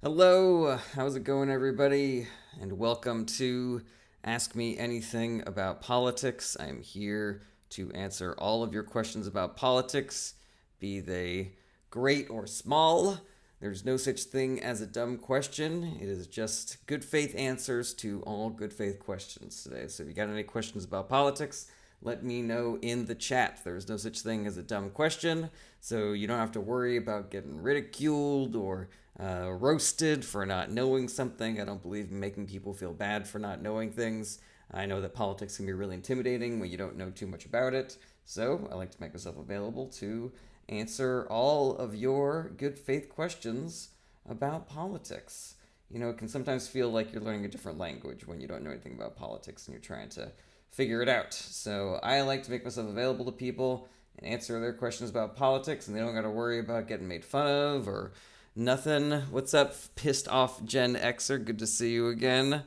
Hello, how's it going, everybody? And welcome to Ask Me Anything About Politics. I'm here to answer all of your questions about politics, be they great or small. There's no such thing as a dumb question. It is just good faith answers to all good faith questions today. So if you got any questions about politics, let me know in the chat. There's no such thing as a dumb question, so you don't have to worry about getting ridiculed or roasted for not knowing something. I don't believe in making people feel bad for not knowing things. I know that politics can be really intimidating when you don't know too much about it, so I like to make myself available to answer all of your good faith questions about politics. You know, it can sometimes feel like you're learning a different language when you don't know anything about politics and you're trying to figure it out. So I like to make myself available to people and answer their questions about politics, and they don't got to worry about getting made fun of or nothing. What's up, pissed off Gen Xer? Good to see you again.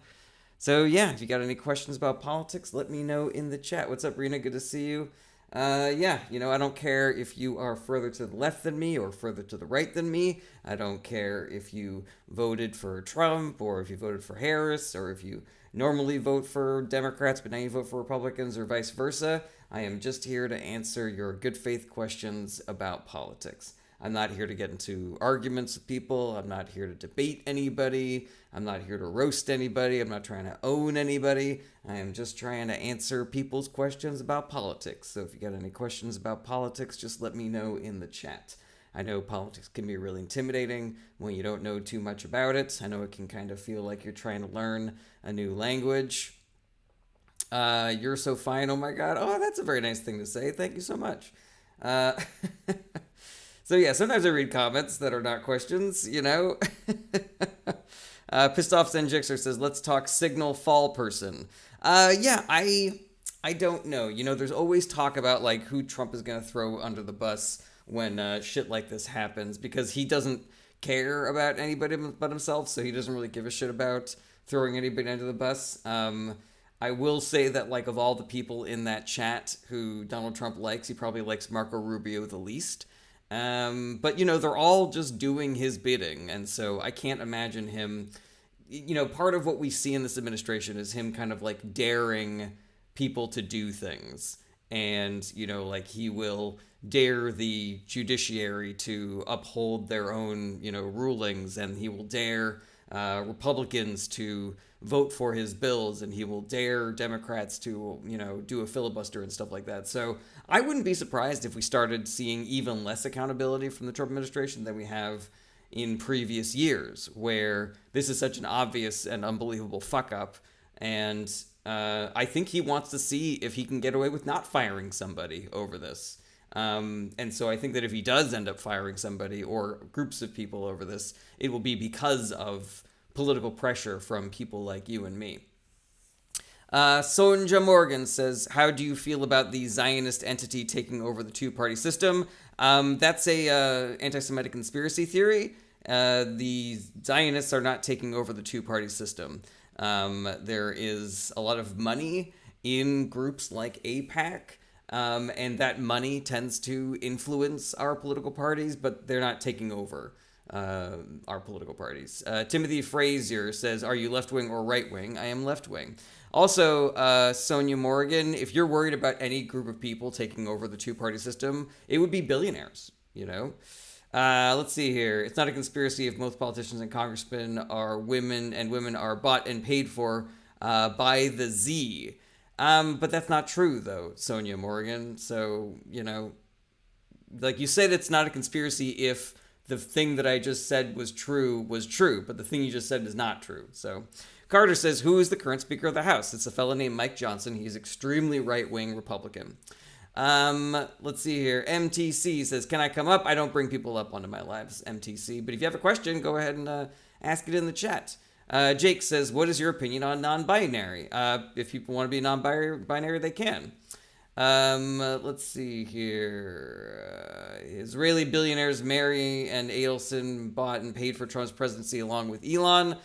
So yeah, if you got any questions about politics, let me know in the chat. What's up, Rena? Good to see you. Yeah, I don't care if you are further to the left than me or further to the right than me. I don't care if you voted for Trump or if you voted for Harris or if you normally vote for Democrats but now you vote for Republicans or vice versa. I am just here to answer your good faith questions about politics. I'm not here to get into arguments with people. I'm not here to debate anybody. I'm not here to roast anybody. I'm not trying to own anybody. I am just trying to answer people's questions about politics. So if you got any questions about politics, just let me know in the chat. I know politics can be really intimidating when you don't know too much about it. I know it can kind of feel like you're trying to learn a new language. You're so fine. Oh my God. Oh, that's a very nice thing to say. Thank you so much. Uh, So yeah, sometimes I read comments that are not questions. Pissed off Zenjixer says, "Let's talk Signal Fall person." Yeah, I don't know. There's always talk about like who Trump is gonna throw under the bus when shit like this happens because he doesn't care about anybody but himself, so he doesn't really give a shit about throwing anybody under the bus. I will say that like of all the people in that chat who Donald Trump likes, he probably likes Marco Rubio the least. But they're all just doing his bidding, and so I can't imagine him. Part of what we see in this administration is him kind of like daring people to do things, and like he will dare the judiciary to uphold their own rulings, and he will dare Republicans to vote for his bills, and he will dare Democrats to do a filibuster and stuff like that. So I wouldn't be surprised if we started seeing even less accountability from the Trump administration than we have in previous years, where this is such an obvious and unbelievable fuck up. And I think he wants to see if he can get away with not firing somebody over this. And so I think that if he does end up firing somebody or groups of people over this, it will be because of political pressure from people like you and me. Sonja Morgan says, "How do you feel about the Zionist entity taking over the two-party system?" That's a anti-Semitic conspiracy theory. The Zionists are not taking over the two-party system. There is a lot of money in groups like AIPAC, and that money tends to influence our political parties, but they're not taking over our political parties. Timothy Frazier says, "Are you left-wing or right-wing?" I am left-wing. Also, Sonia Morgan, if you're worried about any group of people taking over the two-party system, it would be billionaires. Let's see here. It's not a conspiracy if most politicians and congressmen are women and women are bought and paid for by the Z. But that's not true, though, Sonia Morgan. So, like you said, it's not a conspiracy if the thing that I just said was true, but the thing you just said is not true. So Carter says, "Who is the current Speaker of the House?" It's a fellow named Mike Johnson. He's extremely right-wing Republican. Let's see here. MTC says, "Can I come up?" I don't bring people up onto my lives, MTC. But if you have a question, go ahead and ask it in the chat. Jake says, "What is your opinion on non-binary?" If people want to be non-binary, they can. Let's see here. Israeli billionaires Mary and Adelson bought and paid for Trump's presidency along with Elon.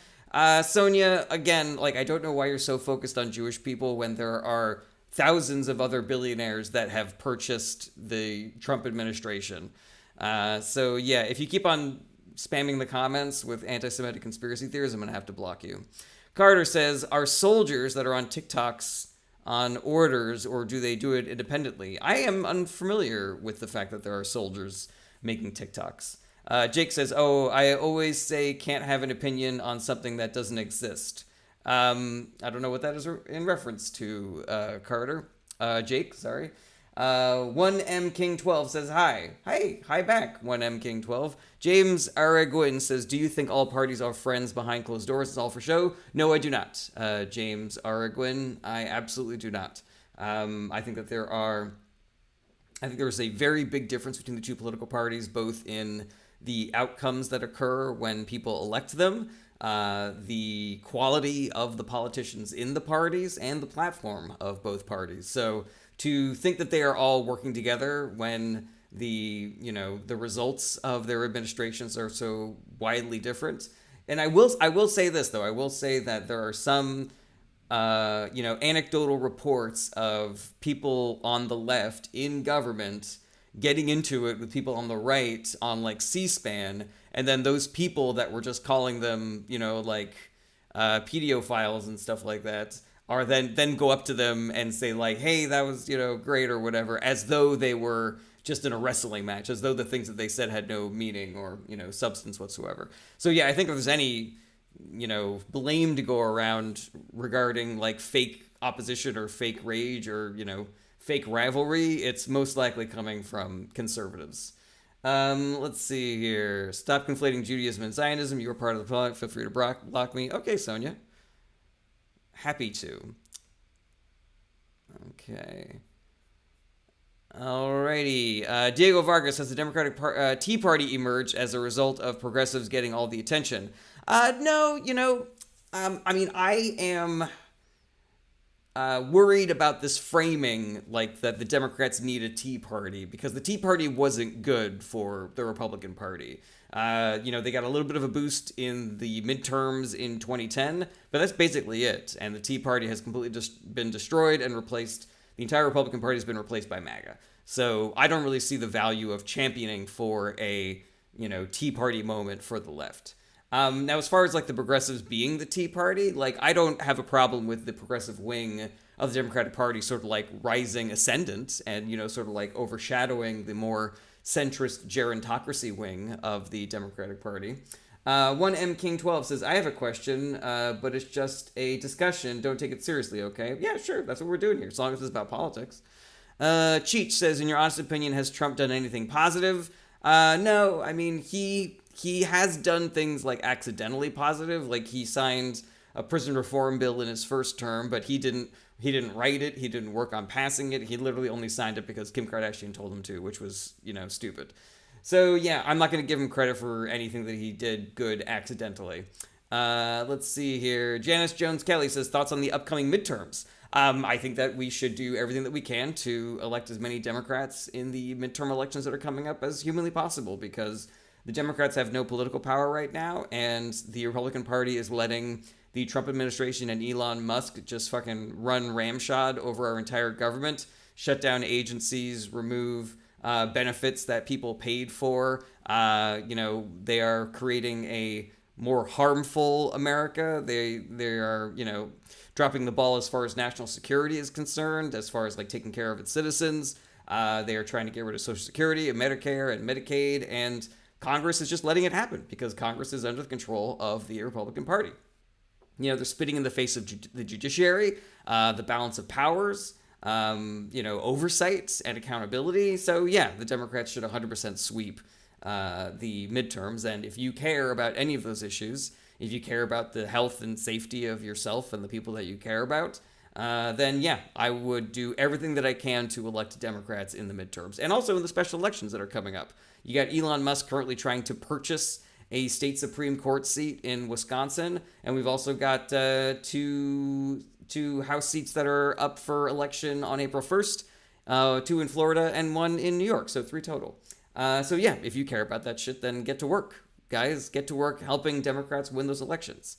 Sonia, again, like, I don't know why you're so focused on Jewish people when there are thousands of other billionaires that have purchased the Trump administration. So yeah, if you keep on spamming the comments with anti-Semitic conspiracy theories, I'm going to have to block you. Carter says, are soldiers that are on TikToks on orders, or do they do it independently? I am unfamiliar with the fact that there are soldiers making TikToks. Jake says, oh, I always say can't have an opinion on something that doesn't exist. I don't know what that is in reference to, Carter. Jake, sorry. 1M King 12 says hi. Hi back, 1M King 12. James Araguin says, do you think all parties are friends behind closed doors? It's all for show? No, I do not. James Araguin, I absolutely do not. I think that there is a very big difference between the two political parties, both in the outcomes that occur when people elect them, the quality of the politicians in the parties, and the platform of both parties. So to think that they are all working together when the results of their administrations are so widely different. And I will say this, though. I will say that there are some anecdotal reports of people on the left in government getting into it with people on the right on like C-SPAN, and then those people that were just calling them, pedophiles and stuff like that, are then go up to them and say like, hey, that was, great or whatever, as though they were just in a wrestling match, as though the things that they said had no meaning or, substance whatsoever. So yeah, I think if there's any, blame to go around regarding like fake opposition or fake rage or, fake rivalry, it's most likely coming from conservatives. Let's see here. Stop conflating Judaism and Zionism. You were part of the product. Feel free to block me. Okay, Sonia. Happy to. Okay. Alrighty. Diego Vargas says the Democratic Tea Party emerged as a result of progressives getting all the attention. No, I am worried about this framing, like that the Democrats need a Tea Party, because the Tea Party wasn't good for the Republican Party. They got a little bit of a boost in the midterms in 2010, but that's basically it. And the Tea Party has completely just been destroyed and replaced. The entire Republican Party has been replaced by MAGA. So I don't really see the value of championing for a, Tea Party moment for the left. Now, as far as like the progressives being the Tea Party, like I don't have a problem with the progressive wing of the Democratic Party sort of like rising ascendant and, sort of like overshadowing the more centrist gerontocracy wing of the Democratic Party. 1M King 12 says, I have a question, but it's just a discussion. Don't take it seriously, okay? Yeah, sure. That's what we're doing here, as long as it's about politics. Cheech says, in your honest opinion, has Trump done anything positive? No, I mean, he has done things like accidentally positive. Like he signed a prison reform bill in his first term, but he didn't write it. He didn't work on passing it. He literally only signed it because Kim Kardashian told him to, which was, stupid. So yeah, I'm not going to give him credit for anything that he did good accidentally. Let's see here. Janice Jones Kelly says, thoughts on the upcoming midterms. I think that we should do everything that we can to elect as many Democrats in the midterm elections that are coming up as humanly possible, because the Democrats have no political power right now, and the Republican Party is letting the Trump administration and Elon Musk just fucking run ramshod over our entire government, shut down agencies, remove benefits that people paid for. They are creating a more harmful America. They are, dropping the ball as far as national security is concerned, as far as like taking care of its citizens. They are trying to get rid of Social Security and Medicare and Medicaid, and Congress is just letting it happen because Congress is under the control of the Republican Party. They're spitting in the face of the judiciary, the balance of powers, oversight and accountability. So yeah, the Democrats should 100% sweep the midterms. And if you care about any of those issues, if you care about the health and safety of yourself and the people that you care about, then yeah, I would do everything that I can to elect Democrats in the midterms and also in the special elections that are coming up. You got Elon Musk currently trying to purchase a state Supreme Court seat in Wisconsin, and we've also got two House seats that are up for election on April 1st, 2 in Florida and 1 in New York, so 3 total. So yeah, if you care about that shit, then get to work, guys. Get to work helping Democrats win those elections.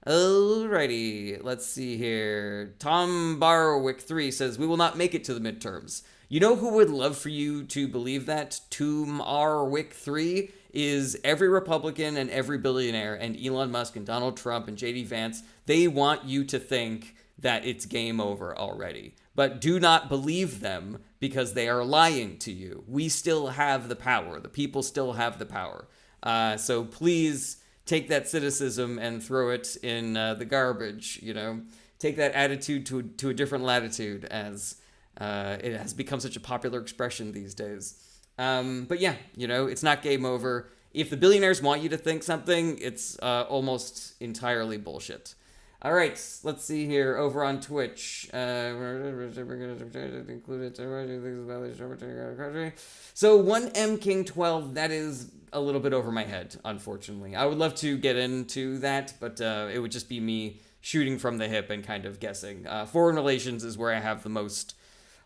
Alrighty, let's see here. Tom Barwick 3 says, we will not make it to the midterms. You know who would love for you to believe that? Wick 3 is every Republican and every billionaire and Elon Musk and Donald Trump and JD Vance. They want you to think that it's game over already. But do not believe them because they are lying to you. We still have the power. The people still have the power. So please take that cynicism and throw it in the garbage, Take that attitude to a different latitude, as it has become such a popular expression these days. But yeah, it's not game over. If the billionaires want you to think something, it's almost entirely bullshit. All right, let's see here over on Twitch. So 1M King 12, that is a little bit over my head, unfortunately. I would love to get into that, but it would just be me shooting from the hip and kind of guessing. Foreign relations is where I have the most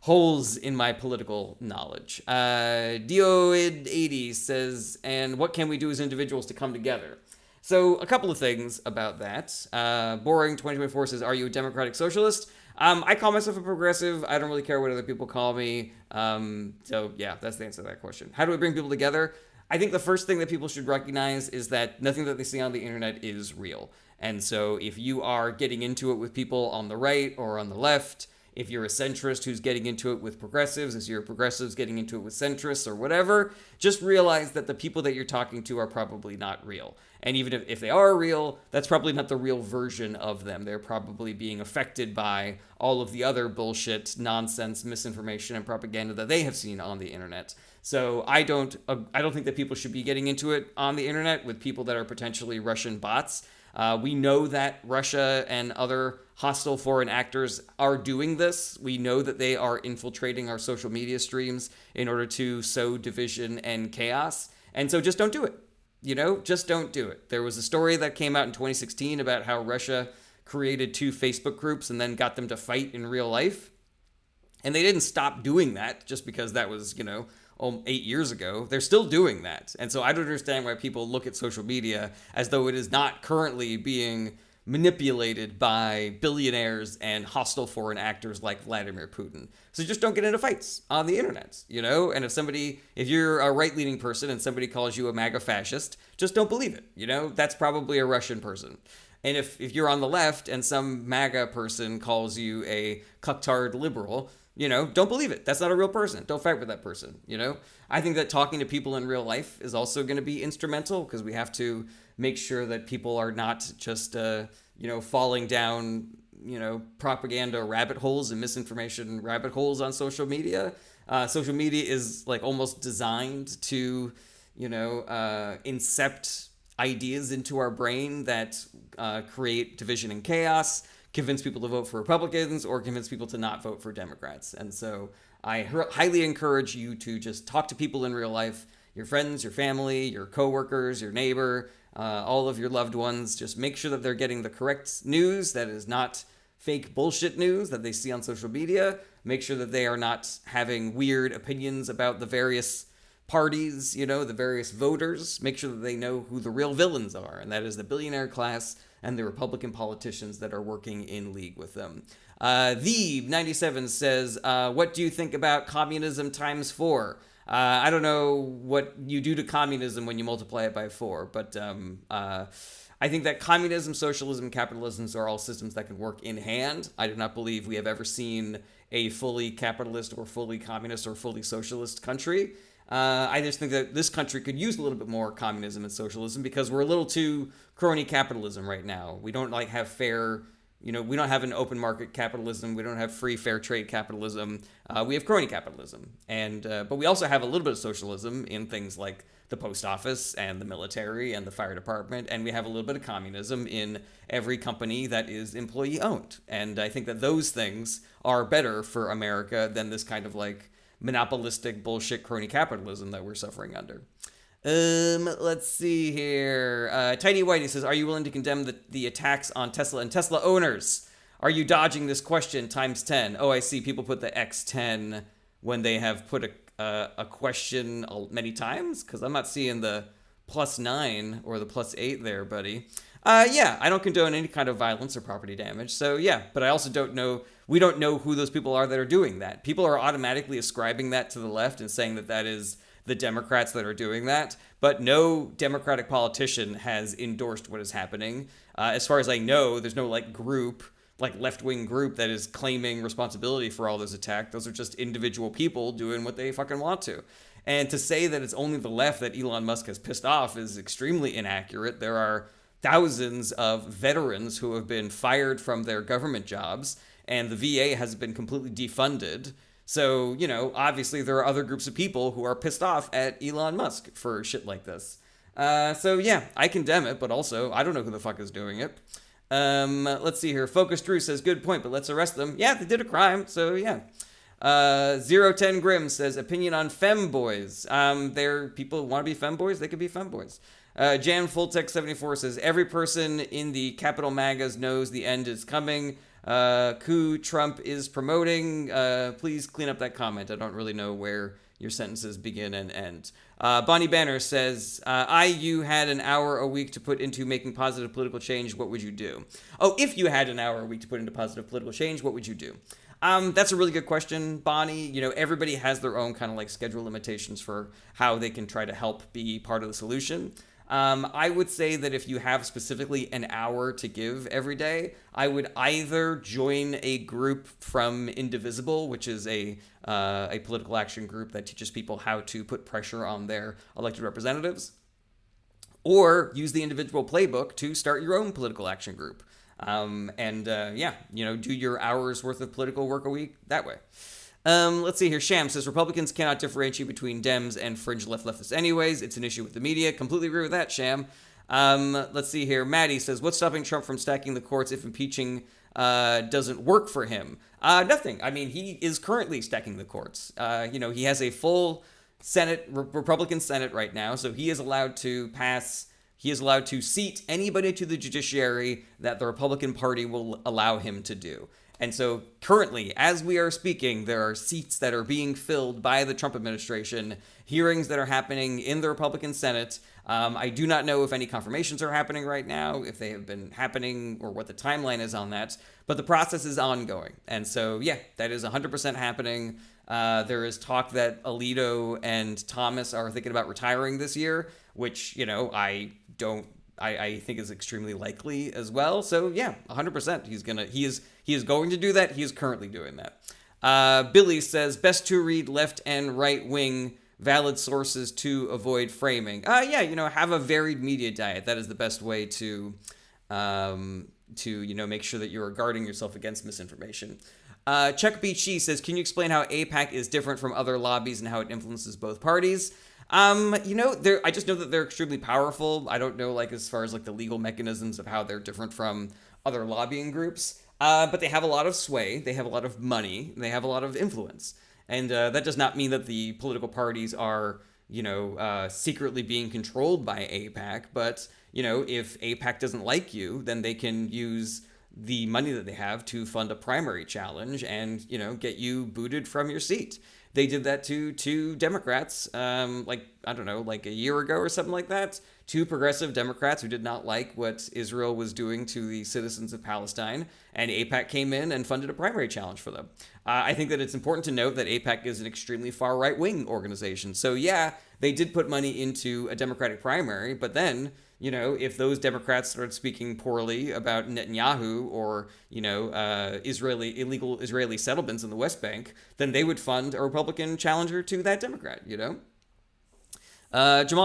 holes in my political knowledge. Dioid80 says, and what can we do as individuals to come together? So a couple of things about that. Boring 2024 says, are you a democratic socialist? I call myself a progressive. I don't really care what other people call me. So yeah, that's the answer to that question. How do we bring people together? I think the first thing that people should recognize is that nothing that they see on the internet is real. And so if you are getting into it with people on the right or on the left, if you're a centrist who's getting into it with progressives, if you're progressives getting into it with centrists or whatever, just realize that the people that you're talking to are probably not real. And even if they are real, that's probably not the real version of them. They're probably being affected by all of the other bullshit, nonsense, misinformation, and propaganda that they have seen on the internet. So I don't think that people should be getting into it on the internet with people that are potentially Russian bots. We know that Russia and other hostile foreign actors are doing this. We know that they are infiltrating our social media streams in order to sow division and chaos. And so just don't do it. Just don't do it. There was a story that came out in 2016 about how Russia created 2 Facebook groups and then got them to fight in real life. And they didn't stop doing that just because that was, 8 years ago. They're still doing that. And so I don't understand why people look at social media as though it is not currently being manipulated by billionaires and hostile foreign actors like Vladimir Putin. So just don't get into fights on the internet, And if you're a right-leaning person and somebody calls you a MAGA fascist, just don't believe it, That's probably a Russian person. And if you're on the left and some MAGA person calls you a cucktard liberal, don't believe it. That's not a real person. Don't fight with that person, I think that talking to people in real life is also going to be instrumental because we have to make sure that people are not just, falling down, propaganda rabbit holes and misinformation rabbit holes on social media. Social media is like almost designed to, incept ideas into our brain that create division and chaos, convince people to vote for Republicans or convince people to not vote for Democrats. And so I highly encourage you to just talk to people in real life, your friends, your family, your coworkers, your neighbor, all of your loved ones. Just make sure that they're getting the correct news that is not fake bullshit news that they see on social media. Make sure that they are not having weird opinions about the various parties, the various voters. Make sure that they know who the real villains are, and that is the billionaire class and the Republican politicians that are working in league with them. The 97 says, what do you think about communism times 4? I don't know what you do to communism when you multiply it by 4, but I think that communism, socialism, capitalism are all systems that can work in hand. I do not believe we have ever seen a fully capitalist or fully communist or fully socialist country. I just think that this country could use a little bit more communism and socialism because we're a little too crony capitalism right now. We don't have fair, we don't have an open market capitalism. We don't have free fair trade capitalism. We have crony capitalism. But we also have a little bit of socialism in things like the post office and the military and the fire department. And we have a little bit of communism in every company that is employee owned. And I think that those things are better for America than this kind of monopolistic bullshit crony capitalism that we're suffering under. Let's see here. Tiny Whitey says, are you willing to condemn the attacks on Tesla and Tesla owners? Are you dodging this question times 10? Oh, I see. People put the X10 when they have put a question many times, because I'm not seeing the +9 or the +8 there, buddy. Yeah, I don't condone any kind of violence or property damage. So yeah, but I also don't know we don't know who those people are that are doing that. People are automatically ascribing that to the left and saying that that is the Democrats that are doing that, but no Democratic politician has endorsed what is happening. As far as I know, there's no like group, like left-wing group that is claiming responsibility for all those attacks. Those are just individual people doing what they fucking want to. And to say that it's only the left that Elon Musk has pissed off is extremely inaccurate. There are thousands of veterans who have been fired from their government jobs, and the VA has been completely defunded. So, obviously there are other groups of people who are pissed off at Elon Musk for shit like this. So yeah, I condemn it, but also I don't know who the fuck is doing it. Let's see here. Focus Drew says, good point, but let's arrest them. Yeah, they did a crime, so yeah. 010 Grim says, opinion on femboys. They're people who want to be femboys, they could be femboys. Jan Fulltech 74 says, every person in the Capital Magas knows the end is coming. Coup Trump is promoting. Please clean up that comment. I don't really know where your sentences begin and end. Bonnie Banner says, you had an hour a week to put into making positive political change, what would you do? Oh, if you had an hour a week to put into positive political change, what would you do? That's a really good question, Bonnie. Everybody has their own kind of like schedule limitations for how they can try to help be part of the solution. I would say that if you have specifically an hour to give every day, I would either join a group from Indivisible, which is a political action group that teaches people how to put pressure on their elected representatives, or use the individual playbook to start your own political action group. Do your hours worth of political work a week that way. Let's see here. Sham says, Republicans cannot differentiate between Dems and fringe leftists anyways. It's an issue with the media. Completely agree with that, Sham. Let's see here. Maddie says, what's stopping Trump from stacking the courts if impeaching doesn't work for him? Nothing. I mean, he is currently stacking the courts. He has a full Senate, Republican Senate right now, so he is allowed to seat anybody to the judiciary that the Republican Party will allow him to do. And so currently, as we are speaking, there are seats that are being filled by the Trump administration, hearings that are happening in the Republican Senate. I do not know if any confirmations are happening right now, if they have been happening, or what the timeline is on that. But the process is ongoing. And so, yeah, that is 100% happening. There is talk that Alito and Thomas are thinking about retiring this year, which, I think is extremely likely as well. So yeah, 100%. He is going to do that. He is currently doing that. Billy says, best to read left and right wing valid sources to avoid framing. Have a varied media diet. That is the best way to make sure that you are guarding yourself against misinformation. Chuck B. Chi says, can you explain how AIPAC is different from other lobbies and how it influences both parties? I just know that they're extremely powerful. I don't know, as far as, the legal mechanisms of how they're different from other lobbying groups. But they have a lot of sway. They have a lot of money. They have a lot of influence. And that does not mean that the political parties are, secretly being controlled by AIPAC. But, if AIPAC doesn't like you, then they can use the money that they have to fund a primary challenge and, get you booted from your seat. They did that to two Democrats, a year ago or something like that. Two progressive Democrats who did not like what Israel was doing to the citizens of Palestine, and AIPAC came in and funded a primary challenge for them. I think that it's important to note that AIPAC is an extremely far right-wing organization. So yeah, they did put money into a Democratic primary, but then, if those Democrats started speaking poorly about Netanyahu or, illegal Israeli settlements in the West Bank, then they would fund a Republican challenger to that Democrat, Jamal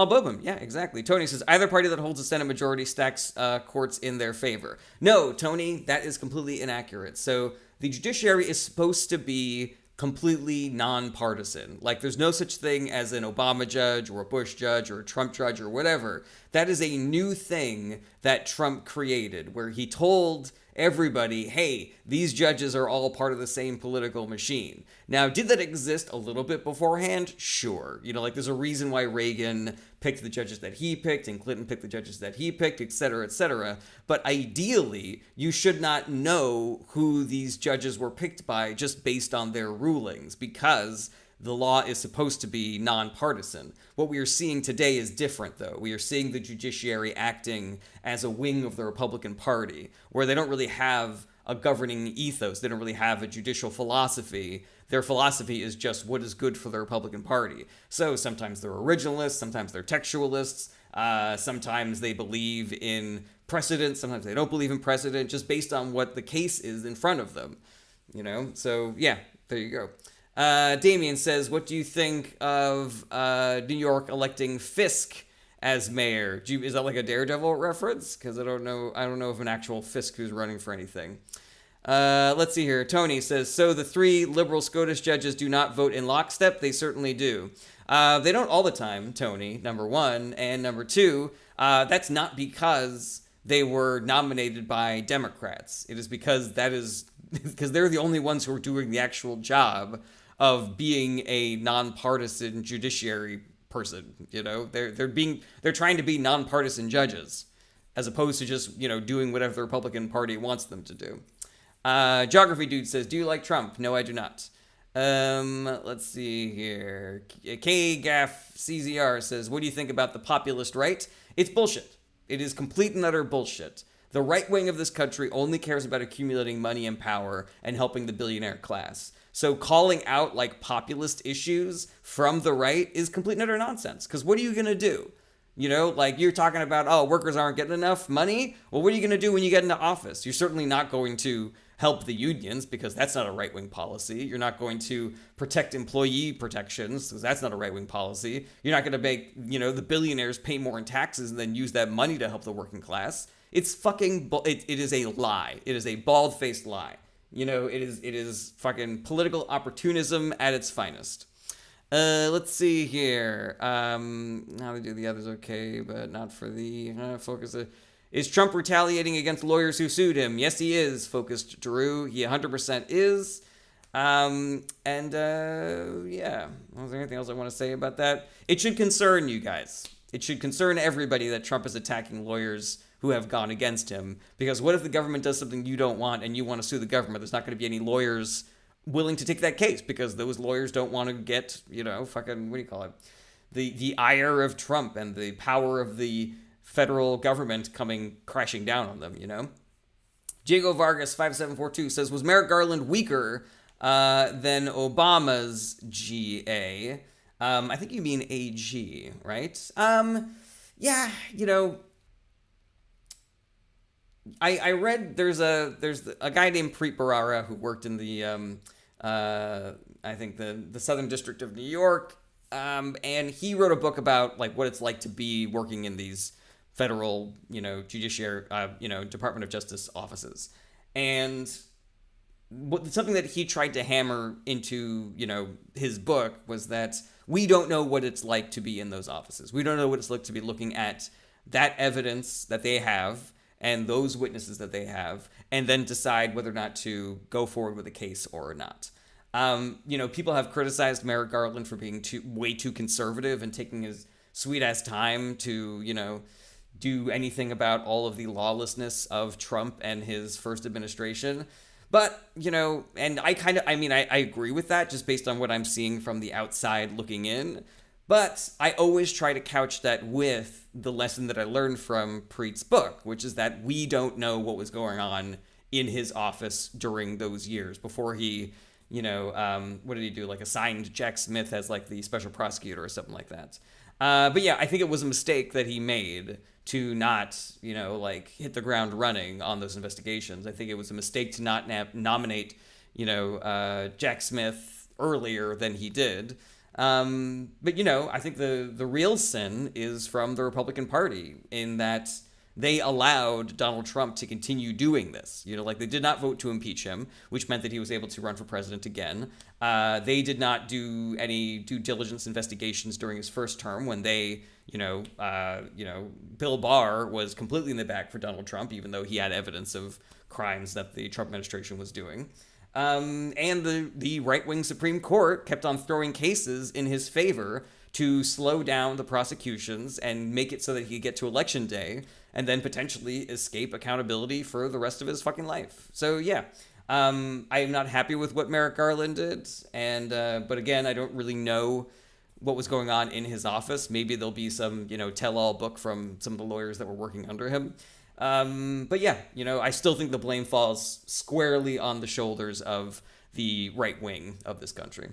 Bobum, yeah, exactly. Tony says, either party that holds a Senate majority stacks courts in their favor. No, Tony, that is completely inaccurate. So the judiciary is supposed to be completely nonpartisan. There's no such thing as an Obama judge or a Bush judge or a Trump judge or whatever. That is a new thing that Trump created, where he told everybody, hey, these judges are all part of the same political machine. Now, did that exist a little bit beforehand? Sure. There's a reason why Reagan picked the judges that he picked and Clinton picked the judges that he picked, et cetera, et cetera. But ideally, you should not know who these judges were picked by just based on their rulings, because the law is supposed to be nonpartisan. What we are seeing today is different, though. We are seeing the judiciary acting as a wing of the Republican Party, where they don't really have a governing ethos. They don't really have a judicial philosophy. Their philosophy is just what is good for the Republican Party. So sometimes they're originalists, sometimes they're textualists, sometimes they believe in precedent, sometimes they don't believe in precedent, just based on what the case is in front of them. So yeah, there you go. Damien says, what do you think of New York electing Fisk as mayor? Is that like a Daredevil reference? Because I don't know of an actual Fisk who's running for anything. Let's see here. Tony says, so the 3 liberal SCOTUS judges do not vote in lockstep? They certainly do. They don't all the time, Tony, number 1. And number 2, that's not because they were nominated by Democrats. It is because they're the only ones who are doing the actual job of being a nonpartisan judiciary person. They're trying to be nonpartisan judges, as opposed to just doing whatever the Republican Party wants them to do. Geography Dude says, do you like Trump? No, I do not. Let's see here. KGAF CZR says, what do you think about the populist right? It's bullshit. It is complete and utter bullshit. The right wing of this country only cares about accumulating money and power and helping the billionaire class. So calling out like populist issues from the right is complete and utter nonsense. Because what are you going to do? Like you're talking about, workers aren't getting enough money. Well, what are you going to do when you get into office? You're certainly not going to help the unions, because that's not a right-wing policy. You're not going to protect employee protections, because that's not a right-wing policy. You're not going to make, the billionaires pay more in taxes and then use that money to help the working class. It's fucking, it is a lie. It is a bald-faced lie. It is fucking political opportunism at its finest. Let's see here. How to do the others okay, but not for the focus. Is Trump retaliating against lawyers who sued him? Yes, he is, focused Drew. He 100% is. Yeah. Was there anything else I want to say about that? It should concern you guys. It should concern everybody that Trump is attacking lawyers who have gone against him. Because what if the government does something you don't want and you want to sue the government? There's not going to be any lawyers willing to take that case, because those lawyers don't want to get, fucking, what do you call it? The ire of Trump and the power of the federal government coming crashing down on them, Diego Vargas 5742 says, was Merrick Garland weaker than Obama's GA? I think you mean AG, right? Yeah, I read there's a guy named Preet Bharara who worked in the I think the Southern District of New York, and he wrote a book about like what it's like to be working in these federal, judiciary, Department of Justice offices. And something that he tried to hammer into, his book was that we don't know what it's like to be in those offices. We don't know what it's like to be looking at that evidence that they have and those witnesses that they have, and then decide whether or not to go forward with a case or not. People have criticized Merrick Garland for being way too conservative and taking his sweet ass time to, do anything about all of the lawlessness of Trump and his first administration. But, and I agree with that just based on what I'm seeing from the outside looking in. But I always try to couch that with the lesson that I learned from Preet's book, which is that we don't know what was going on in his office during those years before he, what did he do? Like assigned Jack Smith as like the special prosecutor or something like that. But yeah, I think it was a mistake that he made to not, hit the ground running on those investigations. I think it was a mistake to not nominate, Jack Smith earlier than he did. But, I think the real sin is from the Republican Party in that they allowed Donald Trump to continue doing this. They did not vote to impeach him, which meant that he was able to run for president again. They did not do any due diligence investigations during his first term when they, Bill Barr was completely in the back for Donald Trump, even though he had evidence of crimes that the Trump administration was doing. And the right-wing Supreme Court kept on throwing cases in his favor to slow down the prosecutions and make it so that he could get to election day and then potentially escape accountability for the rest of his fucking life. So, yeah, I am not happy with what Merrick Garland did. And but again, I don't really know what was going on in his office. Maybe there'll be some, tell-all book from some of the lawyers that were working under him. But yeah, I still think the blame falls squarely on the shoulders of the right wing of this country.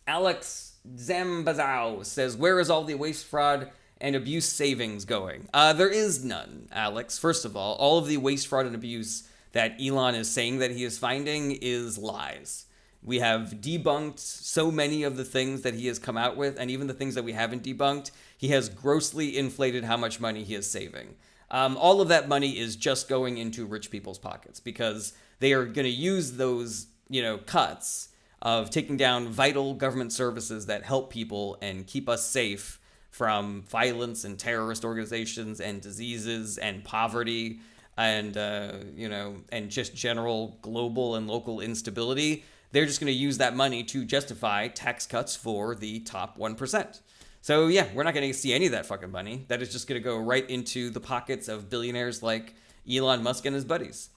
Alex Zambazao says, where is all the waste, fraud, and abuse savings going? There is none, Alex. First of all of the waste, fraud, and abuse that Elon is saying that he is finding is lies. We have debunked so many of the things that he has come out with, and even the things that we haven't debunked, he has grossly inflated how much money he is saving. All of that money is just going into rich people's pockets because they are going to use those, cuts of taking down vital government services that help people and keep us safe from violence and terrorist organizations and diseases and poverty and, and just general global and local instability. They're just going to use that money to justify tax cuts for the top 1%. So yeah, we're not going to see any of that fucking money. That is just going to go right into the pockets of billionaires like Elon Musk and his buddies.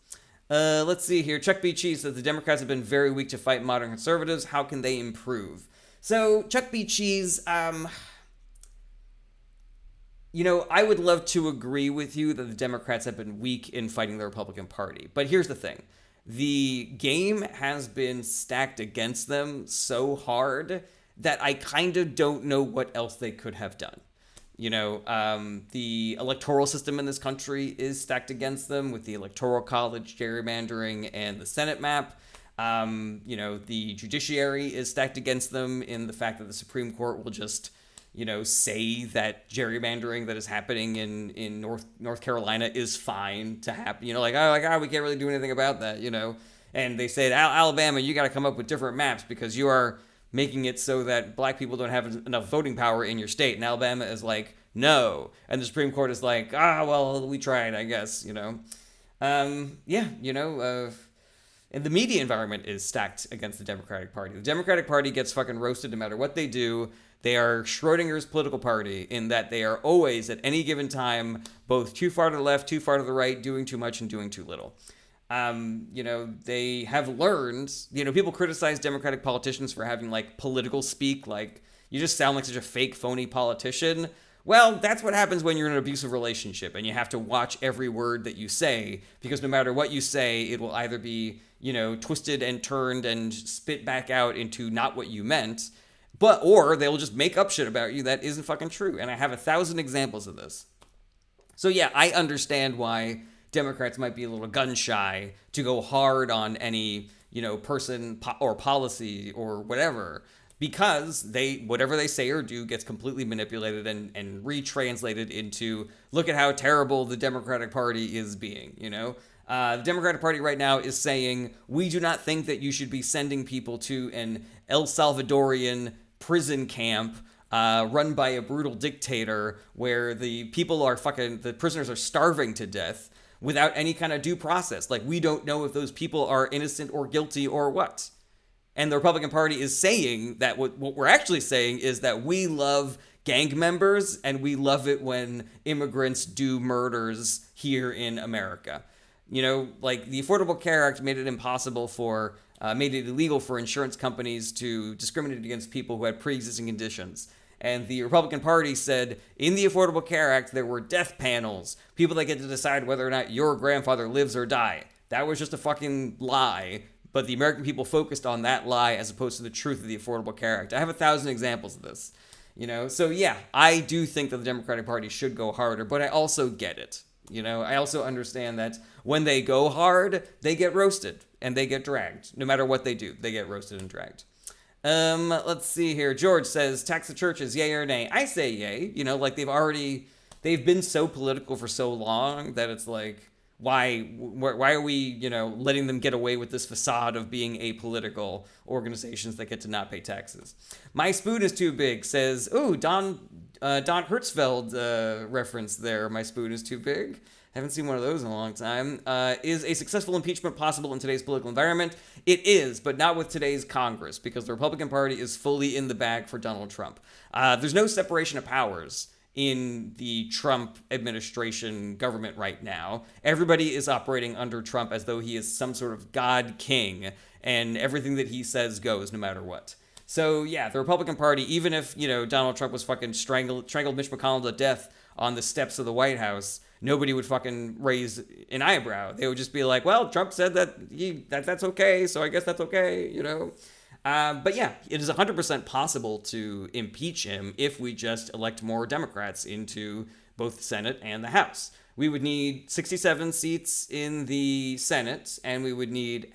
Let's see here. Chuck B. Cheese says the Democrats have been very weak to fight modern conservatives. How can they improve? So Chuck B. Cheese, I would love to agree with you that the Democrats have been weak in fighting the Republican Party. But here's the thing. The game has been stacked against them so hard that I kind of don't know what else they could have done. The electoral system in this country is stacked against them with the Electoral College gerrymandering and the Senate map. The judiciary is stacked against them in the fact that the Supreme Court will just, say that gerrymandering that is happening in North Carolina is fine to happen. We can't really do anything about that, And they say, Alabama, you got to come up with different maps because you are making it so that black people don't have enough voting power in your state. And Alabama is like, no. And the Supreme Court is like, we tried, I guess, And the media environment is stacked against the Democratic Party. The Democratic Party gets fucking roasted no matter what they do. They are Schrodinger's political party in that they are always, at any given time, both too far to the left, too far to the right, doing too much and doing too little. They have learned, people criticize Democratic politicians for having political speak, you just sound like such a fake, phony politician. Well, that's what happens when you're in an abusive relationship and you have to watch every word that you say because no matter what you say, it will either be, twisted and turned and spit back out into not what you meant, or they'll just make up shit about you that isn't fucking true. And I have 1,000 examples of this. So yeah, I understand why Democrats might be a little gun shy to go hard on any, person or policy or whatever, because whatever they say or do gets completely manipulated and retranslated into, look at how terrible the Democratic Party is being, The Democratic Party right now is saying, we do not think that you should be sending people to an El Salvadorian prison camp run by a brutal dictator where the prisoners are starving to death without any kind of due process. We don't know if those people are innocent or guilty or what. And the Republican Party is saying that what we're actually saying is that we love gang members and we love it when immigrants do murders here in America. The Affordable Care Act made it illegal for insurance companies to discriminate against people who had pre-existing conditions. And the Republican Party said, in the Affordable Care Act, there were death panels, people that get to decide whether or not your grandfather lives or die. That was just a fucking lie. But the American people focused on that lie as opposed to the truth of the Affordable Care Act. I have 1,000 examples of this. So yeah, I do think that the Democratic Party should go harder, but I also get it. I also understand that when they go hard, they get roasted and they get dragged. No matter what they do, they get roasted and dragged. Let's see here. George says, tax the churches, yay or nay? I say yay. They've been so political for so long that it's why are we, letting them get away with this facade of being apolitical organizations that get to not pay taxes? My spoon is too big says, Don Hertzfeld reference there. My spoon is too big. Haven't seen one of those in a long time. Is a successful impeachment possible in today's political environment? It is, but not with today's Congress, because the Republican Party is fully in the bag for Donald Trump. There's no separation of powers in the Trump administration government right now. Everybody is operating under Trump as though he is some sort of God king, and everything that he says goes no matter what. So yeah, the Republican Party, even if, Donald Trump was fucking strangled Mitch McConnell to death on the steps of the White House, nobody would fucking raise an eyebrow. They would just be like, well, Trump said that that's okay, so I guess that's okay, you know? But yeah, it is 100% possible to impeach him if we just elect more Democrats into both the Senate and the House. We would need 67 seats in the Senate, and we would need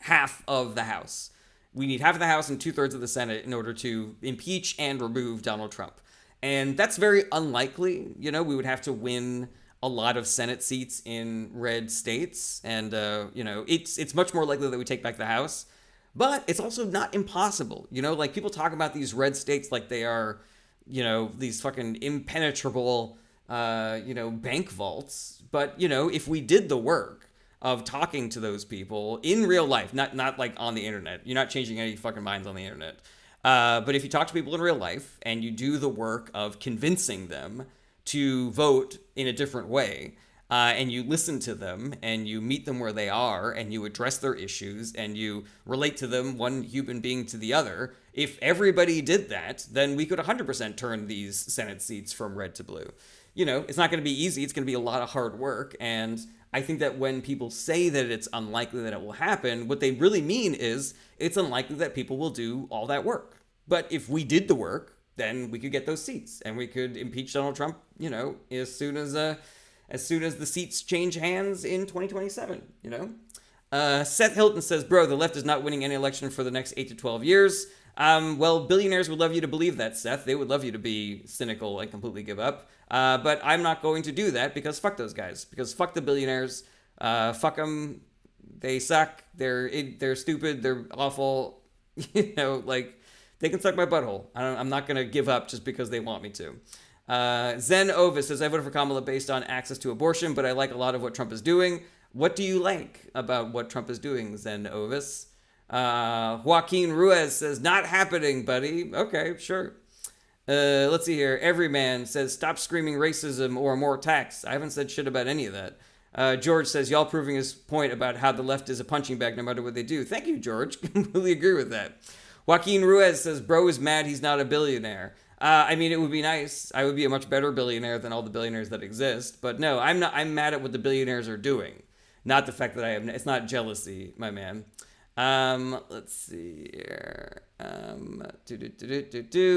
half of the House. We need half of the House and 2/3 of the Senate in order to impeach and remove Donald Trump. And that's very unlikely. You know, we would have to win a lot of Senate seats in red states. And, you know, it's much more likely that we take back the House. But it's also not impossible. You know, like people talk about these red states like they are, you know, these fucking impenetrable, you know, bank vaults. But, you know, if we did the work of talking to those people in real life, not like on the internet, you're not changing any fucking minds on the internet. But if you talk to people in real life and you do the work of convincing them to vote in a different way, and you listen to them and you meet them where they are and you address their issues and you relate to them, one human being to the other, if everybody did that, then we could 100% turn these Senate seats from red to blue. You know, it's not going to be easy. It's going to be a lot of hard work. And I think that when people say that it's unlikely that it will happen, what they really mean is it's unlikely that people will do all that work. But if we did the work, then we could get those seats and we could impeach Donald Trump, you know, as soon as the seats change hands in 2027, you know? Seth Hilton says, bro, the left is not winning any election for the next 8 to 12 years. Well, billionaires would love you to believe that, Seth. They would love you to be cynical and completely give up. But I'm not going to do that because fuck those guys. Because fuck the billionaires. Fuck them. They suck. They're stupid. They're awful. You know, like, they can suck my butthole. I'm not going to give up just because they want me to. Zen Ovis says, I voted for Kamala based on access to abortion, but I like a lot of what Trump is doing. What do you like about what Trump is doing, Zen Ovis? Joaquin Ruiz says, not happening, buddy. Okay, sure. Let's see here. Everyman says, stop screaming racism or more tax. I haven't said shit about any of that. George says, y'all proving his point about how the left is a punching bag no matter what they do. Thank you, George. Completely agree with that. Joaquin Ruiz says, bro is mad he's not a billionaire. I mean, it would be nice. I would be a much better billionaire than all the billionaires that exist. But no, I'm not. I'm mad at what the billionaires are doing. Not the fact that I have. It's not jealousy, my man. Let's see here.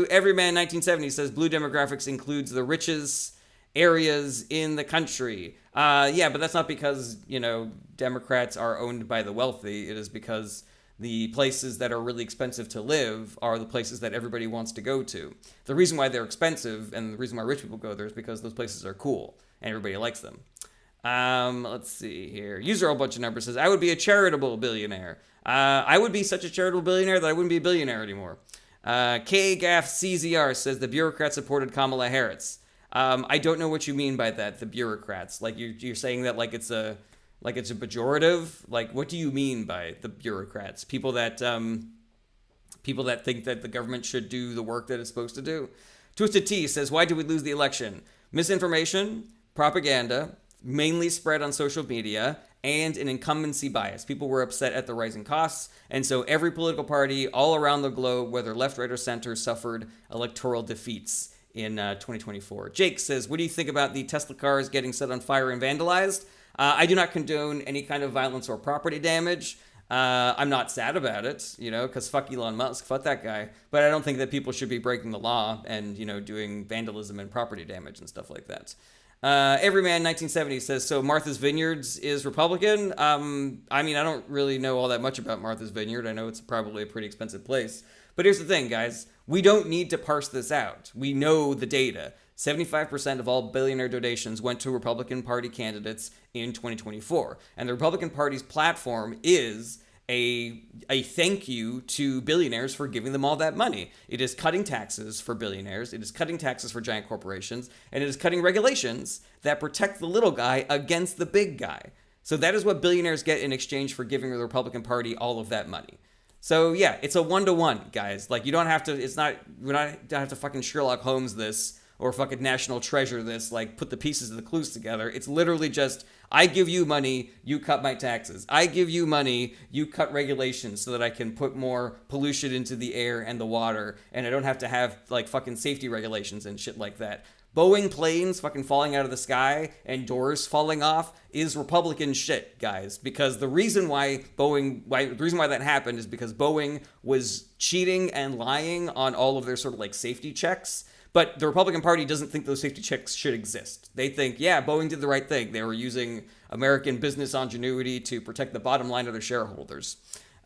Everyman 1970 says, blue demographics includes the richest areas in the country. Yeah, but that's not because, you know, Democrats are owned by the wealthy. It is because the places that are really expensive to live are the places that everybody wants to go to. The reason why they're expensive and the reason why rich people go there is because those places are cool and everybody likes them. Let's see here. User a bunch of numbers says, I would be a charitable billionaire. I would be such a charitable billionaire that I wouldn't be a billionaire anymore. KGAF CZR says the bureaucrats supported Kamala Harris. I don't know what you mean by that, the bureaucrats. Like you're saying that like it's a pejorative. Like, what do you mean by the bureaucrats? People that think that the government should do the work that it's supposed to do. Twisted T says, why did we lose the election? Misinformation, propaganda, mainly spread on social media, and an incumbency bias. People were upset at the rising costs, and so every political party all around the globe, whether left, right, or center, suffered electoral defeats in 2024. Jake says, what do you think about the Tesla cars getting set on fire and vandalized? I do not condone any kind of violence or property damage. I'm not sad about it, you know, because fuck Elon Musk, fuck that guy. But I don't think that people should be breaking the law and, you know, doing vandalism and property damage and stuff like that. Everyman 1970 says, so Martha's Vineyards is Republican. I mean, I don't really know all that much about Martha's Vineyard. I know it's probably a pretty expensive place. But here's the thing, guys. We don't need to parse this out. We know the data. 75% of all billionaire donations went to Republican Party candidates in 2024. And the Republican Party's platform is a thank you to billionaires for giving them all that money. It is cutting taxes for billionaires. It is cutting taxes for giant corporations. And it is cutting regulations that protect the little guy against the big guy. So that is what billionaires get in exchange for giving the Republican Party all of that money. So yeah, it's a 1-to-1, guys. Like, you don't have to, we don't have to fucking Sherlock Holmes this or fucking National Treasure this, like put the pieces of the clues together. It's literally just, I give you money, you cut my taxes. I give you money, you cut regulations so that I can put more pollution into the air and the water, and I don't have to have like fucking safety regulations and shit like that. Boeing planes fucking falling out of the sky and doors falling off is Republican shit, guys. Because the reason why that happened is because Boeing was cheating and lying on all of their sort of like safety checks. But the Republican Party doesn't think those safety checks should exist. They think, yeah, Boeing did the right thing. They were using American business ingenuity to protect the bottom line of their shareholders.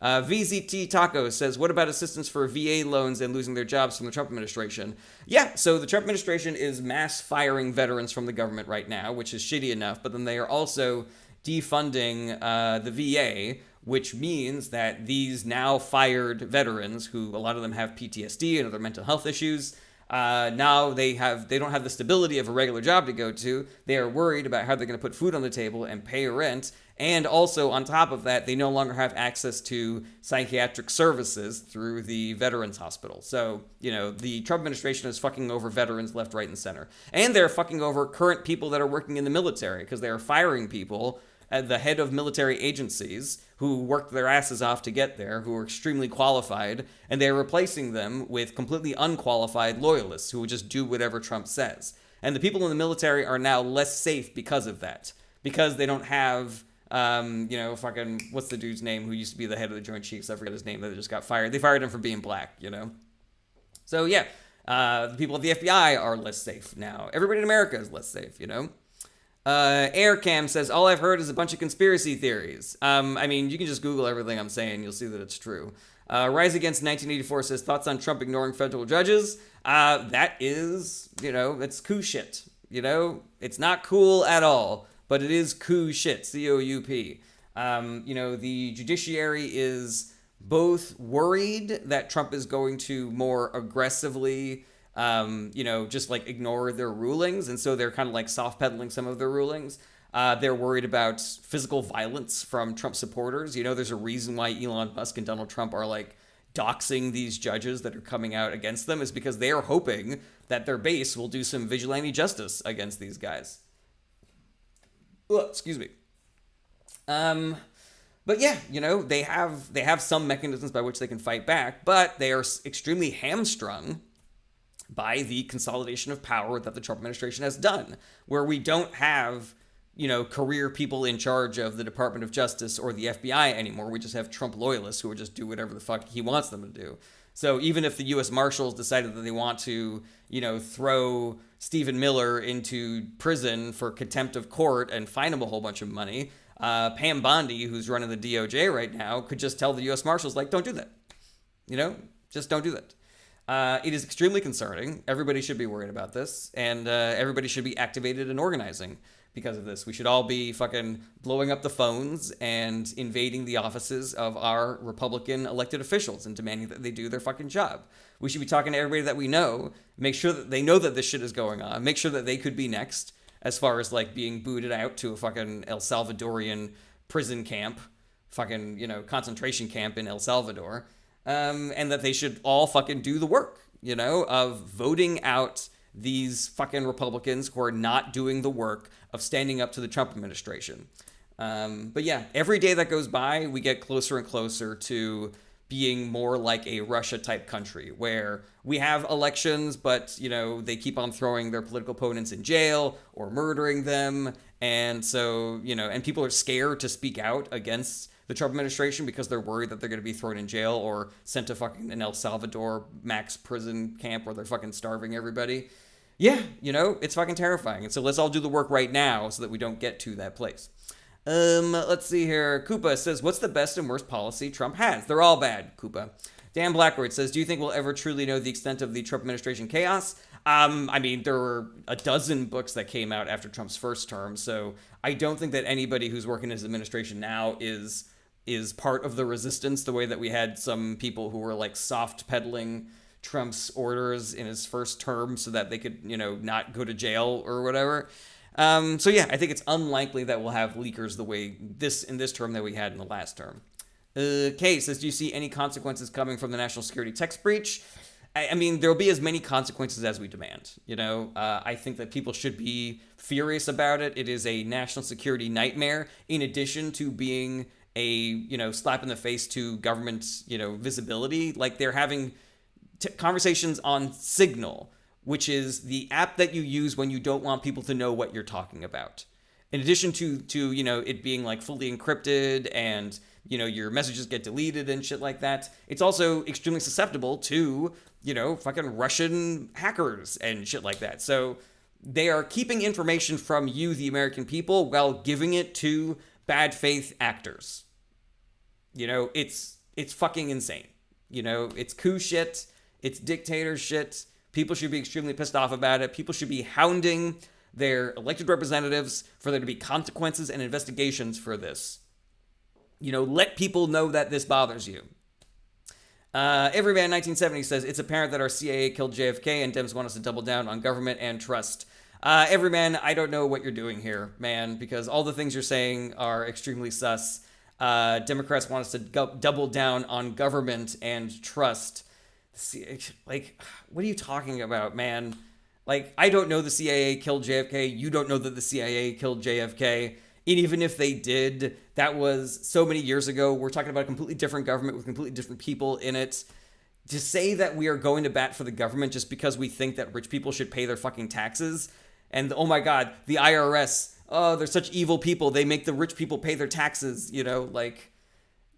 VZT Taco says, what about assistance for VA loans and losing their jobs from the Trump administration? Yeah, so the Trump administration is mass firing veterans from the government right now, which is shitty enough, but then they are also defunding the VA, which means that these now fired veterans, who a lot of them have PTSD and other mental health issues, now they don't have the stability of a regular job to go to. They are worried about how they're going to put food on the table and pay rent. And also, on top of that, they no longer have access to psychiatric services through the Veterans Hospital. So, the Trump administration is fucking over veterans left, right, and center. And they're fucking over current people that are working in the military because they are firing people at the head of military agencies who worked their asses off to get there, who are extremely qualified, and they're replacing them with completely unqualified loyalists who would just do whatever Trump says. And the people in the military are now less safe because of that. Because they don't have... fucking, what's the dude's name who used to be the head of the Joint Chiefs? I forget his name, that just got fired. They fired him for being black, So, yeah, the people at the FBI are less safe now. Everybody in America is less safe, Aircam says, all I've heard is a bunch of conspiracy theories. You can just Google everything I'm saying. You'll see that it's true. Rise Against 1984 says, thoughts on Trump ignoring federal judges? That is, it's coup shit. It's not cool at all. But it is coup shit, C-O-U-P. The judiciary is both worried that Trump is going to more aggressively, just like ignore their rulings. And so they're kind of like soft pedaling some of their rulings. They're worried about physical violence from Trump supporters. There's a reason why Elon Musk and Donald Trump are like doxing these judges that are coming out against them, is because they are hoping that their base will do some vigilante justice against these guys. Excuse me. But yeah, they have some mechanisms by which they can fight back, but they are extremely hamstrung by the consolidation of power that the Trump administration has done, where we don't have, career people in charge of the Department of Justice or the FBI anymore. We just have Trump loyalists who would just do whatever the fuck he wants them to do. So even if the U.S. Marshals decided that they want to, throw Stephen Miller into prison for contempt of court and fine him a whole bunch of money, Pam Bondi, who's running the DOJ right now, could just tell the U.S. Marshals, like, don't do that. Just don't do that. It is extremely concerning. Everybody should be worried about this, and everybody should be activated and organizing because of this. We should all be fucking blowing up the phones and invading the offices of our Republican elected officials and demanding that they do their fucking job. We should be talking to everybody that we know, make sure that they know that this shit is going on, make sure that they could be next as far as like being booted out to a fucking El Salvadorian prison camp, fucking, concentration camp in El Salvador, and that they should all fucking do the work, of voting out these fucking Republicans who are not doing the work of standing up to the Trump administration. But yeah, every day that goes by, we get closer and closer to being more like a Russia-type country, where we have elections, but, they keep on throwing their political opponents in jail or murdering them. And so, and people are scared to speak out against the Trump administration because they're worried that they're going to be thrown in jail or sent to fucking an El Salvador max prison camp where they're fucking starving everybody. Yeah, it's fucking terrifying. And so let's all do the work right now so that we don't get to that place. Let's see here. Koopa says, what's the best and worst policy Trump has? They're all bad, Koopa. Dan Blackwood says, do you think we'll ever truly know the extent of the Trump administration chaos? There were a dozen books that came out after Trump's first term, so I don't think that anybody who's working in his administration now is part of the resistance the way that we had some people who were like soft peddling Trump's orders in his first term so that they could, not go to jail or whatever. So yeah, I think it's unlikely that we'll have leakers the way in this term that we had in the last term. Kay says, do you see any consequences coming from the national security text breach? There'll be as many consequences as we demand. I think that people should be furious about it. It is a national security nightmare, in addition to being a, slap in the face to government, visibility. Like they're having conversations on Signal which is the app that you use when you don't want people to know what you're talking about. In addition to it being like fully encrypted and your messages get deleted and shit like that, it's also extremely susceptible to fucking Russian hackers and shit like that. So they are keeping information from you, the American people, while giving it to bad faith actors. It's fucking insane. It's coup shit. It's dictator shit. People should be extremely pissed off about it. People should be hounding their elected representatives for there to be consequences and investigations for this. Let people know that this bothers you. Everyman 1970 says, it's apparent that our CIA killed JFK and Dems want us to double down on government and trust. Everyman, I don't know what you're doing here, man, because all the things you're saying are extremely sus. Democrats want us to double down on government and trust. Like, what are you talking about, man? Like, I don't know the CIA killed JFK. You don't know that the CIA killed JFK. And even if they did, that was so many years ago. We're talking about a completely different government with completely different people in it. To say that we are going to bat for the government just because we think that rich people should pay their fucking taxes, and oh my god, the IRS, oh, they're such evil people. They make the rich people pay their taxes, like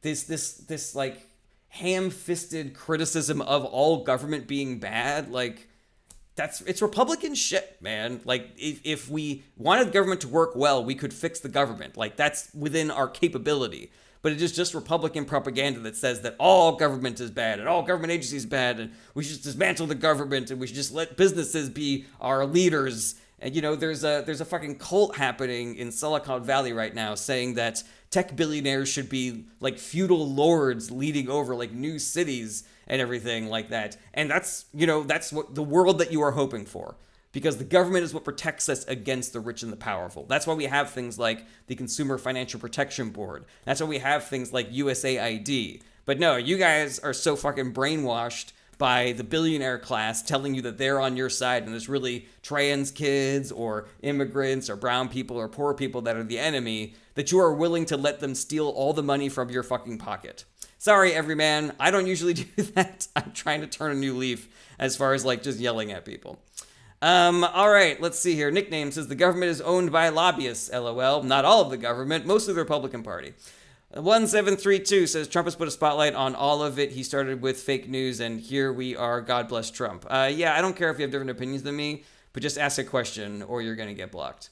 this like ham-fisted criticism of all government being bad, like it's Republican shit, man. Like, if we wanted government to work well, we could fix the government. Like, that's within our capability. But it is just Republican propaganda that says that all government is bad and all government agencies is bad and we should dismantle the government and we should just let businesses be our leaders. And, there's a fucking cult happening in Silicon Valley right now saying that tech billionaires should be like feudal lords leading over like new cities and everything like that. And that's what the world that you are hoping for, because the government is what protects us against the rich and the powerful. That's why we have things like the Consumer Financial Protection Board. That's why we have things like USAID. But no, you guys are so fucking brainwashed by the billionaire class telling you that they're on your side and it's really trans kids or immigrants or brown people or poor people that are the enemy, that you are willing to let them steal all the money from your fucking pocket. Sorry, everyman, I don't usually do that. I'm trying to turn a new leaf as far as like just yelling at people. All right, let's see here. Nickname says the government is owned by lobbyists. LOL. Not all of the government, mostly the Republican Party. 1732 says Trump has put a spotlight on all of it. He started with fake news, and here we are. God bless Trump. Yeah, I don't care if you have different opinions than me, but just ask a question or you're going to get blocked.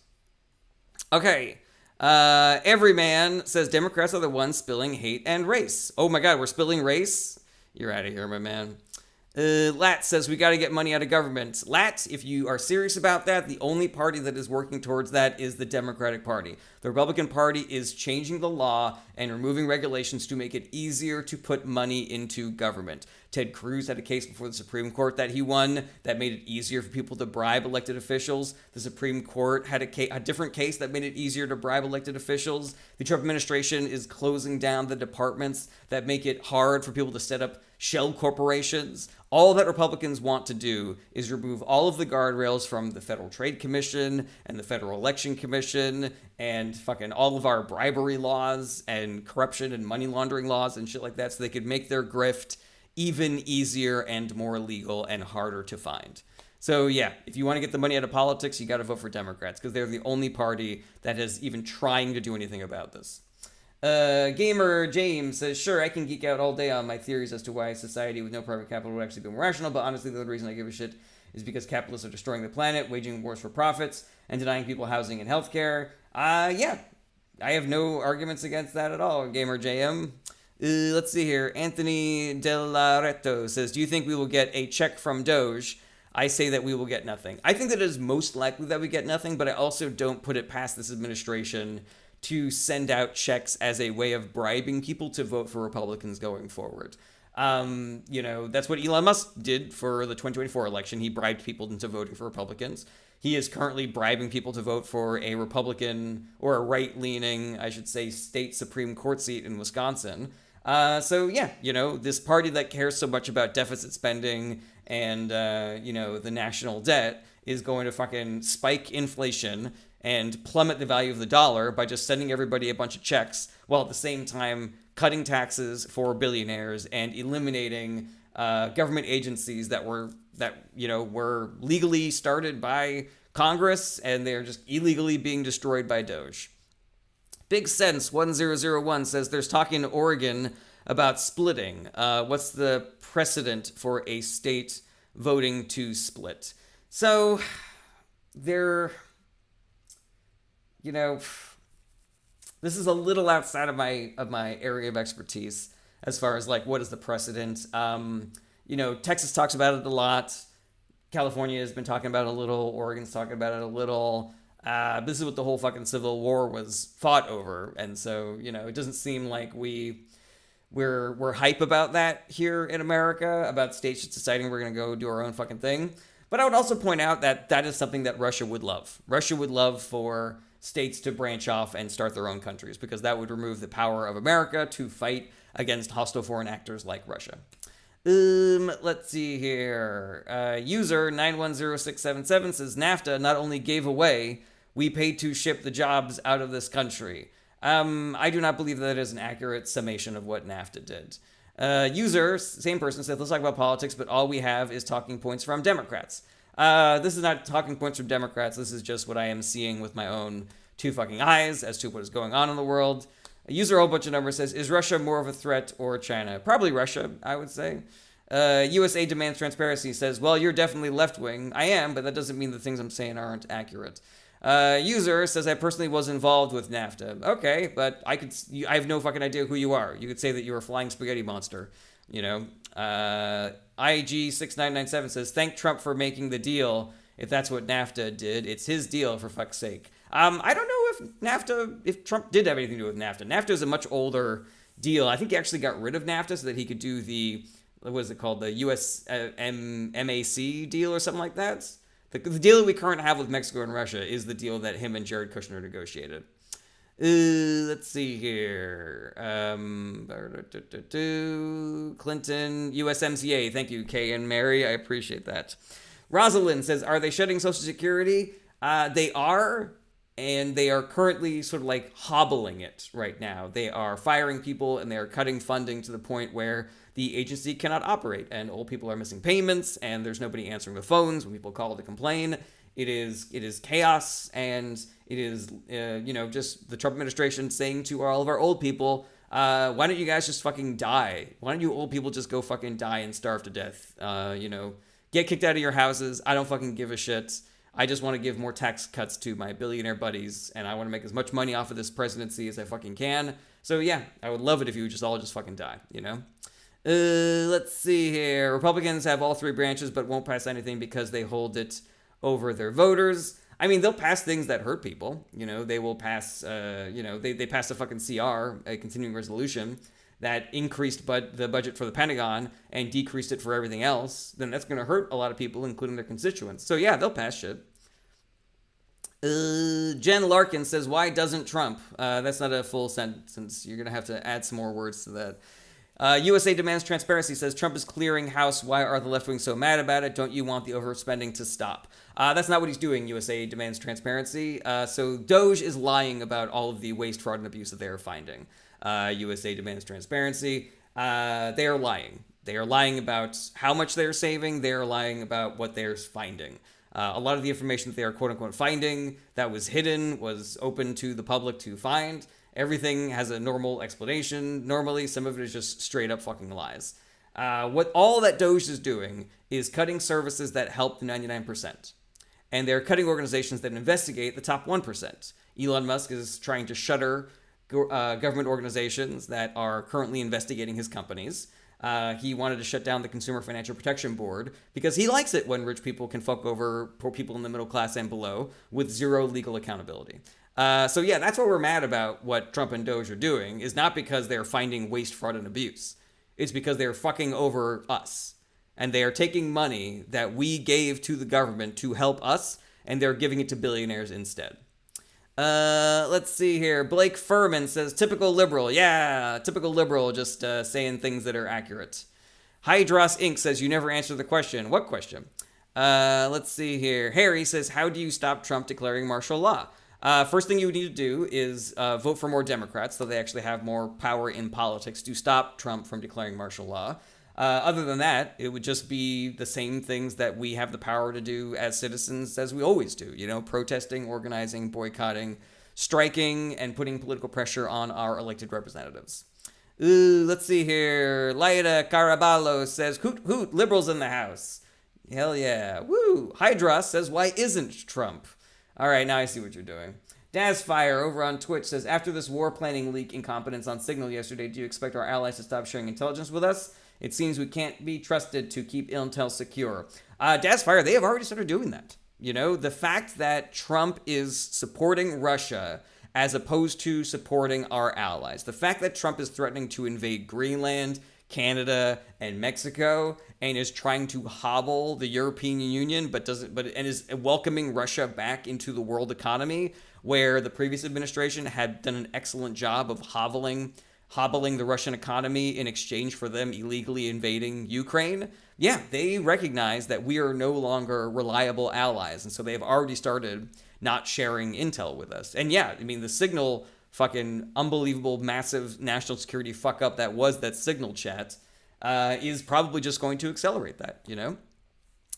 Okay. Everyman says Democrats are the ones spilling hate and race. Oh my God, we're spilling race? You're out of here, my man. Lat says we got to get money out of government. Lat, if you are serious about that, the only party that is working towards that is the Democratic Party. The Republican Party is changing the law and removing regulations to make it easier to put money into government. Ted Cruz had a case before the Supreme Court that he won that made it easier for people to bribe elected officials. The Supreme Court had a different case that made it easier to bribe elected officials. The Trump administration is closing down the departments that make it hard for people to set up shell corporations. All that Republicans want to do is remove all of the guardrails from the Federal Trade Commission and the Federal Election Commission and fucking all of our bribery laws and corruption and money laundering laws and shit like that, so they could make their grift even easier and more legal and harder to find. So yeah, if you want to get the money out of politics, you got to vote for Democrats because they're the only party that is even trying to do anything about this. Gamer James says, sure, I can geek out all day on my theories as to why society with no private capital would actually be more rational, but honestly, the only reason I give a shit is because capitalists are destroying the planet, waging wars for profits, and denying people housing and healthcare. Yeah, I have no arguments against that at all, Gamer JM. Let's see here. Anthony Delaretto says, do you think we will get a check from Doge? I say that we will get nothing. I think that it is most likely that we get nothing, but I also don't put it past this administration to send out checks as a way of bribing people to vote for Republicans going forward. That's what Elon Musk did for the 2024 election. He bribed people into voting for Republicans. He is currently bribing people to vote for a Republican or a right-leaning, I should say, state Supreme Court seat in Wisconsin. This party that cares so much about deficit spending and, the national debt is going to fucking spike inflation and plummet the value of the dollar by just sending everybody a bunch of checks while at the same time cutting taxes for billionaires and eliminating government agencies that were legally started by Congress, and they're just illegally being destroyed by Doge. Big Sense 1001 says there's talk in Oregon about splitting. What's the precedent for a state voting to split? So there, this is a little outside of my area of expertise as far as like what is the precedent. Texas talks about it a lot. California has been talking about it a little. Oregon's talking about it a little. This is what the whole fucking Civil War was fought over, and so it doesn't seem like we're hype about that here in America, about states just deciding we're gonna go do our own fucking thing. But I would also point out that that is something that Russia would love. Russia would love for states to branch off and start their own countries, because that would remove the power of America to fight against hostile foreign actors like Russia. Let's see here. User 910677 says NAFTA not only gave away, we paid to ship the jobs out of this country. I do not believe that is an accurate summation of what NAFTA did. User, same person, said, let's talk about politics, but all we have is talking points from Democrats. This is not talking points from Democrats. This is just what I am seeing with my own two fucking eyes as to what is going on in the world. A user, a whole bunch of numbers, says, is Russia more of a threat or China? Probably Russia, I would say. USA Demands Transparency says, well, you're definitely left-wing. I am, but that doesn't mean the things I'm saying aren't accurate. User says, I personally was involved with NAFTA. Okay, but I have no fucking idea who you are. You could say that you're a flying spaghetti monster, IG6997 says, thank Trump for making the deal. If that's what NAFTA did, it's his deal, for fuck's sake. I don't know if Trump did have anything to do with NAFTA. NAFTA is a much older deal. I think he actually got rid of NAFTA so that he could do the, what is it called, the US MAC deal or something like that. The deal that we currently have with Mexico and Russia is the deal that him and Jared Kushner negotiated. Let's see here. Clinton, USMCA. Thank you, Kay and Mary. I appreciate that. Rosalind says, are they shutting Social Security? They are, and they are currently sort of like hobbling it right now. They are firing people, and they are cutting funding to the point where the agency cannot operate, and old people are missing payments, and there's nobody answering the phones when people call to complain. It is chaos, and it is, just the Trump administration saying to all of our old people, why don't you guys just fucking die? Why don't you old people just go fucking die and starve to death? Get kicked out of your houses. I don't fucking give a shit. I just want to give more tax cuts to my billionaire buddies, and I want to make as much money off of this presidency as I fucking can. So yeah, I would love it if you would all just fucking die, Let's see here. Republicans have all three branches but won't pass anything because they hold it over their voters. I mean, they'll pass things that hurt people. They will pass, they passed a fucking CR, a continuing resolution, that increased the budget for the Pentagon and decreased it for everything else. Then that's going to hurt a lot of people, including their constituents. So yeah, they'll pass shit. Jen Larkin says, why doesn't Trump? That's not a full sentence. You're going to have to add some more words to that. USA Demands Transparency says, Trump is clearing house. Why are the left wing so mad about it? Don't you want the overspending to stop? That's not what he's doing, USA Demands Transparency. So Doge is lying about all of the waste, fraud, and abuse that they are finding. USA Demands Transparency. They are lying. They are lying about how much they're saving. They are lying about what they're finding. A lot of the information that they are quote-unquote finding that was hidden was open to the public to find. Everything has a normal explanation. Normally, some of it is just straight up fucking lies. What all that Doge is doing is cutting services that help the 99%. And they're cutting organizations that investigate the top 1%. Elon Musk is trying to shutter government organizations that are currently investigating his companies. He wanted to shut down the Consumer Financial Protection Board because he likes it when rich people can fuck over poor people in the middle class and below with zero legal accountability. So yeah, that's what we're mad about what Trump and Doge are doing, is not because they're finding waste, fraud, and abuse. It's because they're fucking over us. And they are taking money that we gave to the government to help us, and they're giving it to billionaires instead. Let's see here. Blake Furman says, typical liberal. Yeah, typical liberal, just saying things that are accurate. Hydros Inc. says, you never answered the question. What question? Let's see here. Harry says, how do you stop Trump declaring martial law? First thing you need to do is vote for more Democrats so they actually have more power in politics to stop Trump from declaring martial law. Other than that, it would just be the same things that we have the power to do as citizens as we always do, protesting, organizing, boycotting, striking, and putting political pressure on our elected representatives. Let's see here. Laida Caraballo says, hoot, hoot, liberals in the house. Hell yeah. Woo. Hydra says, why isn't Trump? All right, now I see what you're doing. Dazfire over on Twitch says, after this war planning leak incompetence on Signal yesterday, do you expect our allies to stop sharing intelligence with us? It seems we can't be trusted to keep intel secure. Dazfire, they have already started doing that. The fact that Trump is supporting Russia as opposed to supporting our allies. The fact that Trump is threatening to invade Greenland, Canada, and Mexico, and is trying to hobble the European Union, and is welcoming Russia back into the world economy, where the previous administration had done an excellent job of hobbling the Russian economy in exchange for them illegally invading Ukraine. Yeah, they recognize that we are no longer reliable allies, and so they have already started not sharing intel with us. And yeah, the Signal fucking unbelievable, massive national security fuck up that was that Signal chat is probably just going to accelerate that,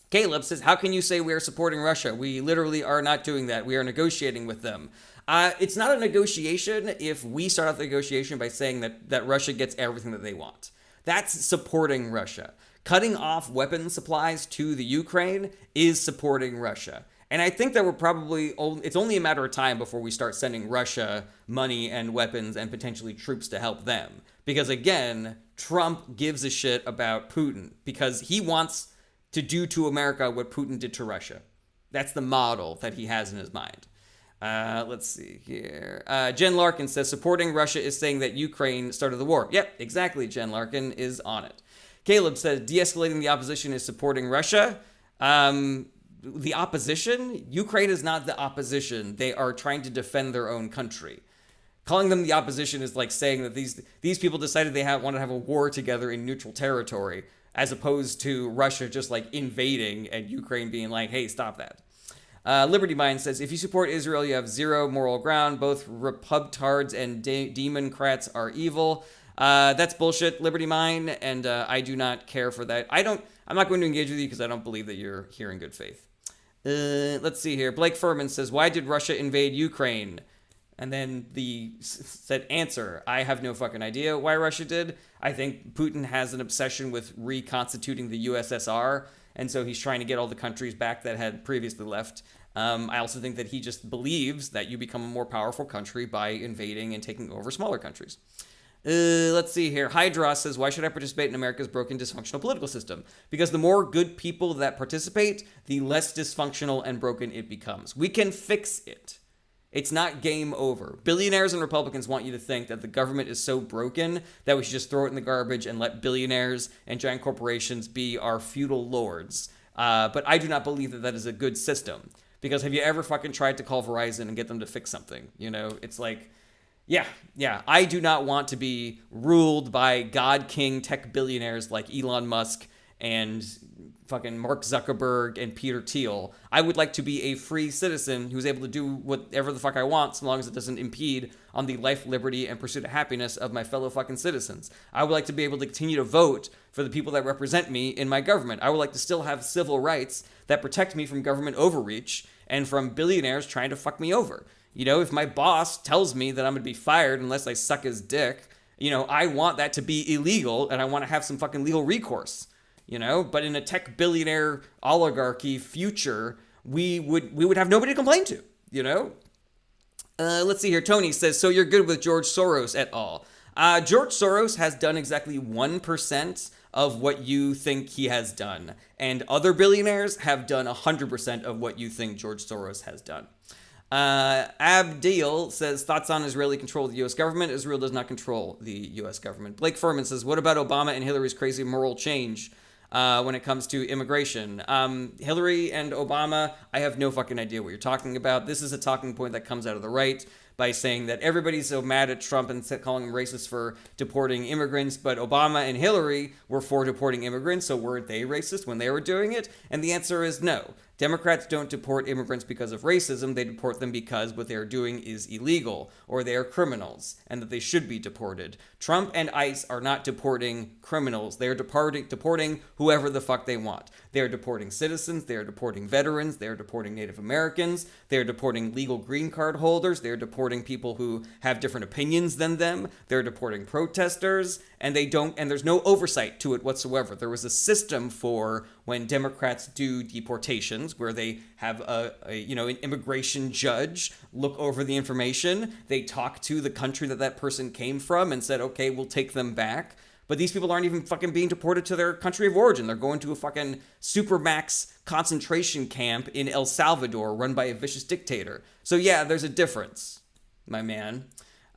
Caleb says, how can you say we are supporting Russia? We literally are not doing that. We are negotiating with them. It's not a negotiation if we start off the negotiation by saying that Russia gets everything that they want. That's supporting Russia. Cutting off weapons supplies to the Ukraine is supporting Russia. And I think that it's only a matter of time before we start sending Russia money and weapons and potentially troops to help them. Because again, Trump gives a shit about Putin because he wants to do to America what Putin did to Russia. That's the model that he has in his mind. Let's see here. Jen Larkin says, supporting Russia is saying that Ukraine started the war. Yep, exactly. Jen Larkin is on it. Caleb says, de-escalating the opposition is supporting Russia. The opposition? Ukraine is not the opposition. They are trying to defend their own country. Calling them the opposition is like saying that these people decided they want to have a war together in neutral territory, as opposed to Russia just like invading and Ukraine being like, hey, stop that. Liberty Mind says, if you support Israel, you have zero moral ground. Both Repubtards and Democrats are evil. That's bullshit, Liberty Mind, and I do not care for that. I'm not going to engage with you because I don't believe that you're here in good faith. Let's see here. Blake Furman says, why did Russia invade Ukraine? And then said answer, I have no fucking idea why Russia did. I think Putin has an obsession with reconstituting the USSR, and so he's trying to get all the countries back that had previously left. I also think that he just believes that you become a more powerful country by invading and taking over smaller countries. Let's see here. Hydra says, why should I participate in America's broken, dysfunctional political system? Because the more good people that participate, the less dysfunctional and broken it becomes. We can fix it. It's not game over. Billionaires and Republicans want you to think that the government is so broken that we should just throw it in the garbage and let billionaires and giant corporations be our feudal lords. But I do not believe that is a good system. Because have you ever fucking tried to call Verizon and get them to fix something? It's like, yeah. I do not want to be ruled by God King tech billionaires like Elon Musk and fucking Mark Zuckerberg and Peter Thiel. I would like to be a free citizen who's able to do whatever the fuck I want, so long as it doesn't impede on the life, liberty, and pursuit of happiness of my fellow fucking citizens. I would like to be able to continue to vote for the people that represent me in my government. I would like to still have civil rights that protect me from government overreach and from billionaires trying to fuck me over. If my boss tells me that I'm going to be fired unless I suck his dick, I want that to be illegal and I want to have some fucking legal recourse. But in a tech billionaire oligarchy future, we would have nobody to complain to, Let's see here. Tony says, so you're good with George Soros et al. George Soros has done exactly 1% of what you think he has done. And other billionaires have done 100% of what you think George Soros has done. Abdil says, thoughts on Israeli control of the U.S. government. Israel does not control the U.S. government. Blake Furman says, what about Obama and Hillary's crazy moral change when it comes to immigration? Hillary and Obama, I have no fucking idea what you're talking about. This is a talking point that comes out of the right by saying that everybody's so mad at Trump and calling him racist for deporting immigrants, but Obama and Hillary were for deporting immigrants, so weren't they racist when they were doing it? And the answer is no. Democrats don't deport immigrants because of racism. They deport them because what they're doing is illegal or they are criminals and that they should be deported. Trump and ICE are not deporting criminals. They are deporting whoever the fuck they want. They are deporting citizens. They are deporting veterans. They are deporting Native Americans. They are deporting legal green card holders. They are deporting people who have different opinions than them. They're deporting protesters, and there's no oversight to it whatsoever. There was a system for when Democrats do deportations where they have an immigration judge look over the information. They talk to the country that person came from and said, okay, we'll take them back. But these people aren't even fucking being deported to their country of origin. They're going to a fucking supermax concentration camp in El Salvador run by a vicious dictator. So yeah, there's a difference, my man.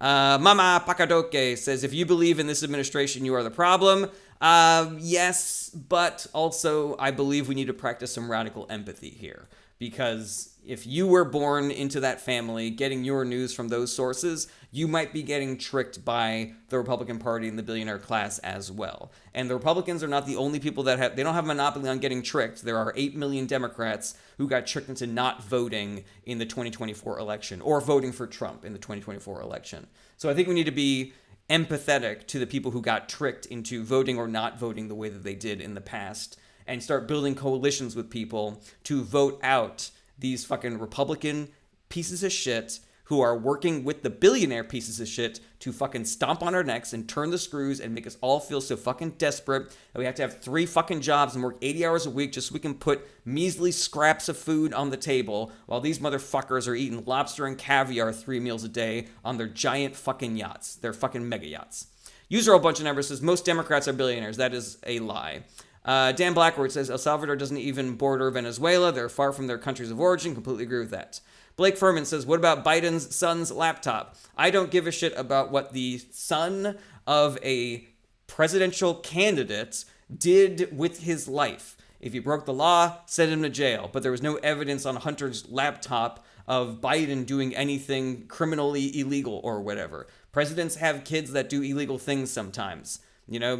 Mama Pacadoke says, if you believe in this administration, you are the problem. Yes, but also I believe we need to practice some radical empathy here. Because if you were born into that family, getting your news from those sources, you might be getting tricked by the Republican Party and the billionaire class as well. And the Republicans are not the only people they don't have a monopoly on getting tricked. There are 8 million Democrats who got tricked into not voting in the 2024 election or voting for Trump in the 2024 election. So I think we need to be empathetic to the people who got tricked into voting or not voting the way that they did in the past and start building coalitions with people to vote out these fucking Republican pieces of shit who are working with the billionaire pieces of shit to fucking stomp on our necks and turn the screws and make us all feel so fucking desperate that we have to have 3 fucking jobs and work 80 hours a week just so we can put measly scraps of food on the table while these motherfuckers are eating lobster and caviar 3 meals a day on their giant fucking yachts, their fucking mega yachts. User a bunch of numbers says most Democrats are billionaires. That is a lie. Dan Blackwood says El Salvador doesn't even border Venezuela. They're far from their countries of origin. Completely agree with that. Blake Furman says, what about Biden's son's laptop? I don't give a shit about what the son of a presidential candidate did with his life. If he broke the law, send him to jail. But there was no evidence on Hunter's laptop of Biden doing anything criminally illegal or whatever. Presidents have kids that do illegal things sometimes.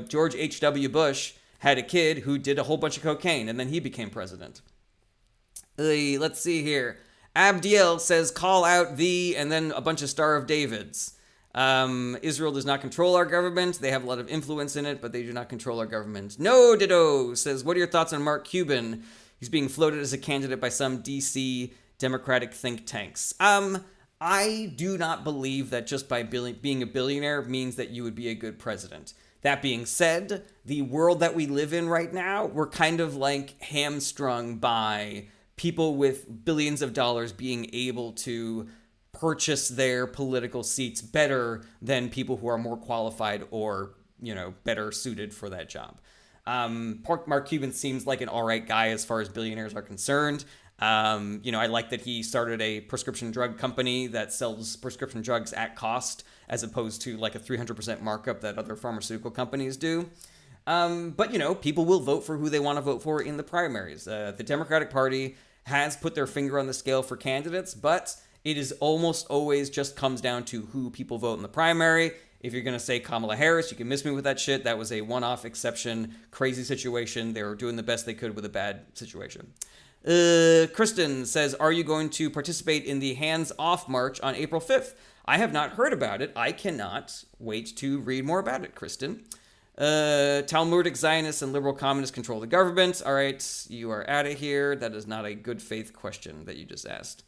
George H.W. Bush had a kid who did a whole bunch of cocaine, and then he became president. Let's see here. Abdiel says, call out the, and then a bunch of Star of Davids. Israel does not control our government. They have a lot of influence in it, but they do not control our government. No Dido says, what are your thoughts on Mark Cuban? He's being floated as a candidate by some DC Democratic think tanks. I do not believe that just by being a billionaire means that you would be a good president. That being said, the world that we live in right now, we're kind of like hamstrung by people with billions of dollars being able to purchase their political seats better than people who are more qualified or, better suited for that job. Mark Cuban seems like an all right guy as far as billionaires are concerned. I like that he started a prescription drug company that sells prescription drugs at cost as opposed to like a 300% markup that other pharmaceutical companies do. But people will vote for who they want to vote for in the primaries. The Democratic Party has put their finger on the scale for candidates, but it is almost always just comes down to who people vote in the primary. If you're going to say Kamala Harris, you can miss me with that shit. That was a one-off exception, crazy situation. They were doing the best they could with a bad situation. Kristen says, are you going to participate in the Hands Off March on April 5th? I have not heard about it. I cannot wait to read more about it, Kristen. Talmudic Zionists and liberal communists control the government. All right, you are out of here. That is not a good faith question that you just asked.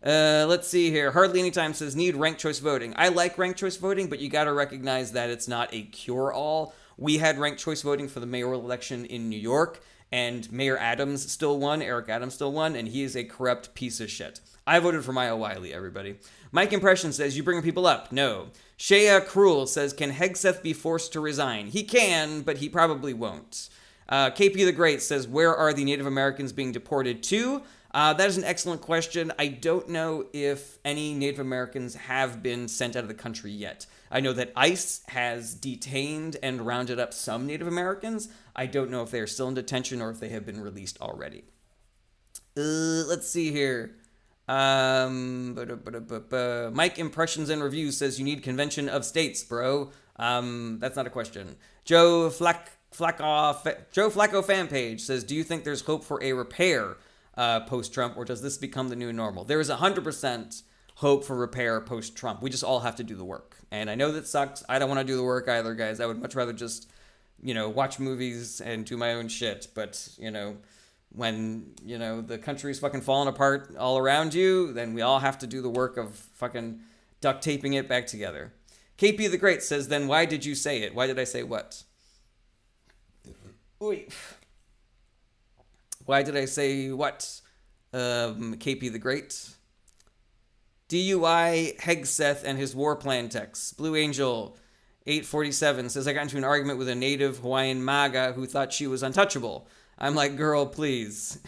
Let's see here. Hardly Anytime says, need ranked choice voting. I like ranked choice voting, but you got to recognize that it's not a cure-all. We had ranked choice voting for the mayoral election in New York, and Mayor Adams still won, Eric Adams still won, and he is a corrupt piece of shit. I voted for Maya Wiley, everybody. Mike Impression says, you bring people up. No. Shea Cruel says, can Hegseth be forced to resign? He can, but he probably won't. KP the Great says, where are the Native Americans being deported to? That is an excellent question. I don't know if any Native Americans have been sent out of the country yet. I know that ICE has detained and rounded up some Native Americans. I don't know if they are still in detention or if they have been released already. Let's see here. Mike Impressions and Reviews says, you need convention of states, bro. That's not a question. Joe Flacco fan page says, do you think there's hope for a repair? post-Trump, or does this become the new normal? There is 100% hope for repair post-Trump. We just all have to do the work. And I know that sucks. I don't want to do the work either, guys. I would much rather just, watch movies and do my own shit. But, when, the country's fucking falling apart all around you, then we all have to do the work of fucking duct taping it back together. KP the Great says, then why did you say it? Why did I say what? Oy. Why did I say what? KP the Great. DUI Hegseth and his war plan text. Blue Angel 847 says, I got into an argument with a native Hawaiian MAGA who thought she was untouchable. I'm like, girl, please.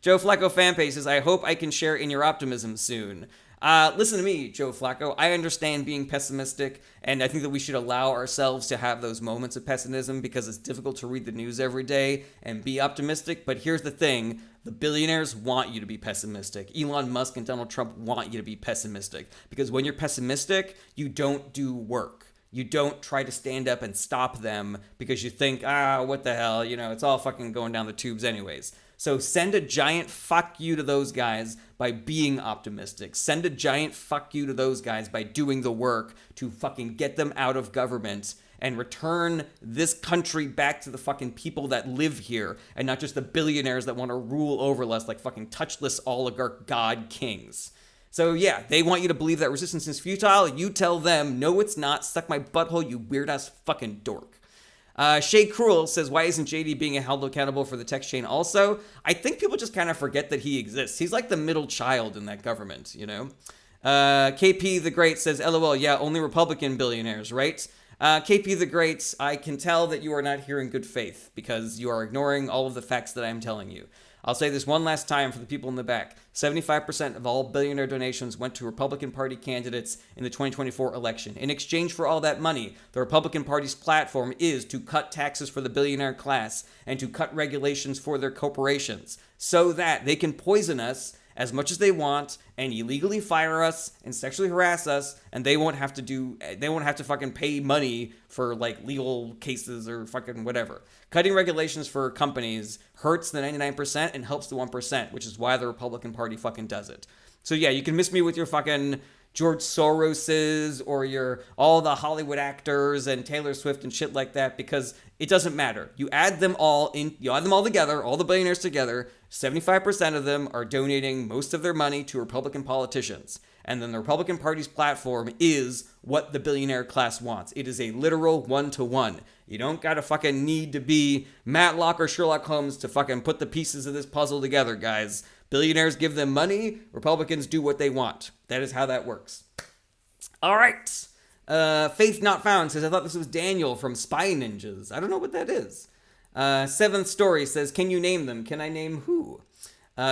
Joe Flacco fanpage says, I hope I can share in your optimism soon. Listen to me, Joe Flacco. I understand being pessimistic, and I think that we should allow ourselves to have those moments of pessimism because it's difficult to read the news every day and be optimistic. But here's the thing. The billionaires want you to be pessimistic. Elon Musk and Donald Trump want you to be pessimistic because when you're pessimistic, you don't do work. You don't try to stand up and stop them because you think, what the hell, it's all fucking going down the tubes anyways. So send a giant fuck you to those guys by being optimistic. Send a giant fuck you to those guys by doing the work to fucking get them out of government and return this country back to the fucking people that live here and not just the billionaires that want to rule over us like fucking touchless oligarch god kings. So yeah, they want you to believe that resistance is futile. You tell them, no, it's not. Suck my butthole, you weird-ass fucking dork. Shay Cruel says, why isn't JD being held accountable for the text chain also? I think people just kind of forget that he exists. He's like the middle child in that government, KP the Great says, LOL, yeah, only Republican billionaires, right? KP the Great, I can tell that you are not here in good faith because you are ignoring all of the facts that I'm telling you. I'll say this one last time for the people in the back. 75% of all billionaire donations went to Republican Party candidates in the 2024 election. In exchange for all that money, the Republican Party's platform is to cut taxes for the billionaire class and to cut regulations for their corporations so that they can poison us as much as they want and illegally fire us and sexually harass us, and they won't have to fucking pay money for like legal cases or fucking whatever. Cutting regulations for companies hurts the 99% and helps the 1%, which is why the Republican Party fucking does it. So yeah, you can miss me with your fucking George Soroses or your all the Hollywood actors and Taylor Swift and shit like that because it doesn't matter. You add them all together, all the billionaires together, 75% of them are donating most of their money to Republican politicians. And then the Republican Party's platform is what the billionaire class wants. It is a literal one-to-one. You don't gotta fucking need to be Matlock or Sherlock Holmes to fucking put the pieces of this puzzle together, guys. Billionaires give them money, Republicans do what they want. That is how that works. All right. Faith Not Found says, I thought this was Daniel from Spy Ninjas. I don't know what that is. Seventh Story says, can you name them? Can I name who?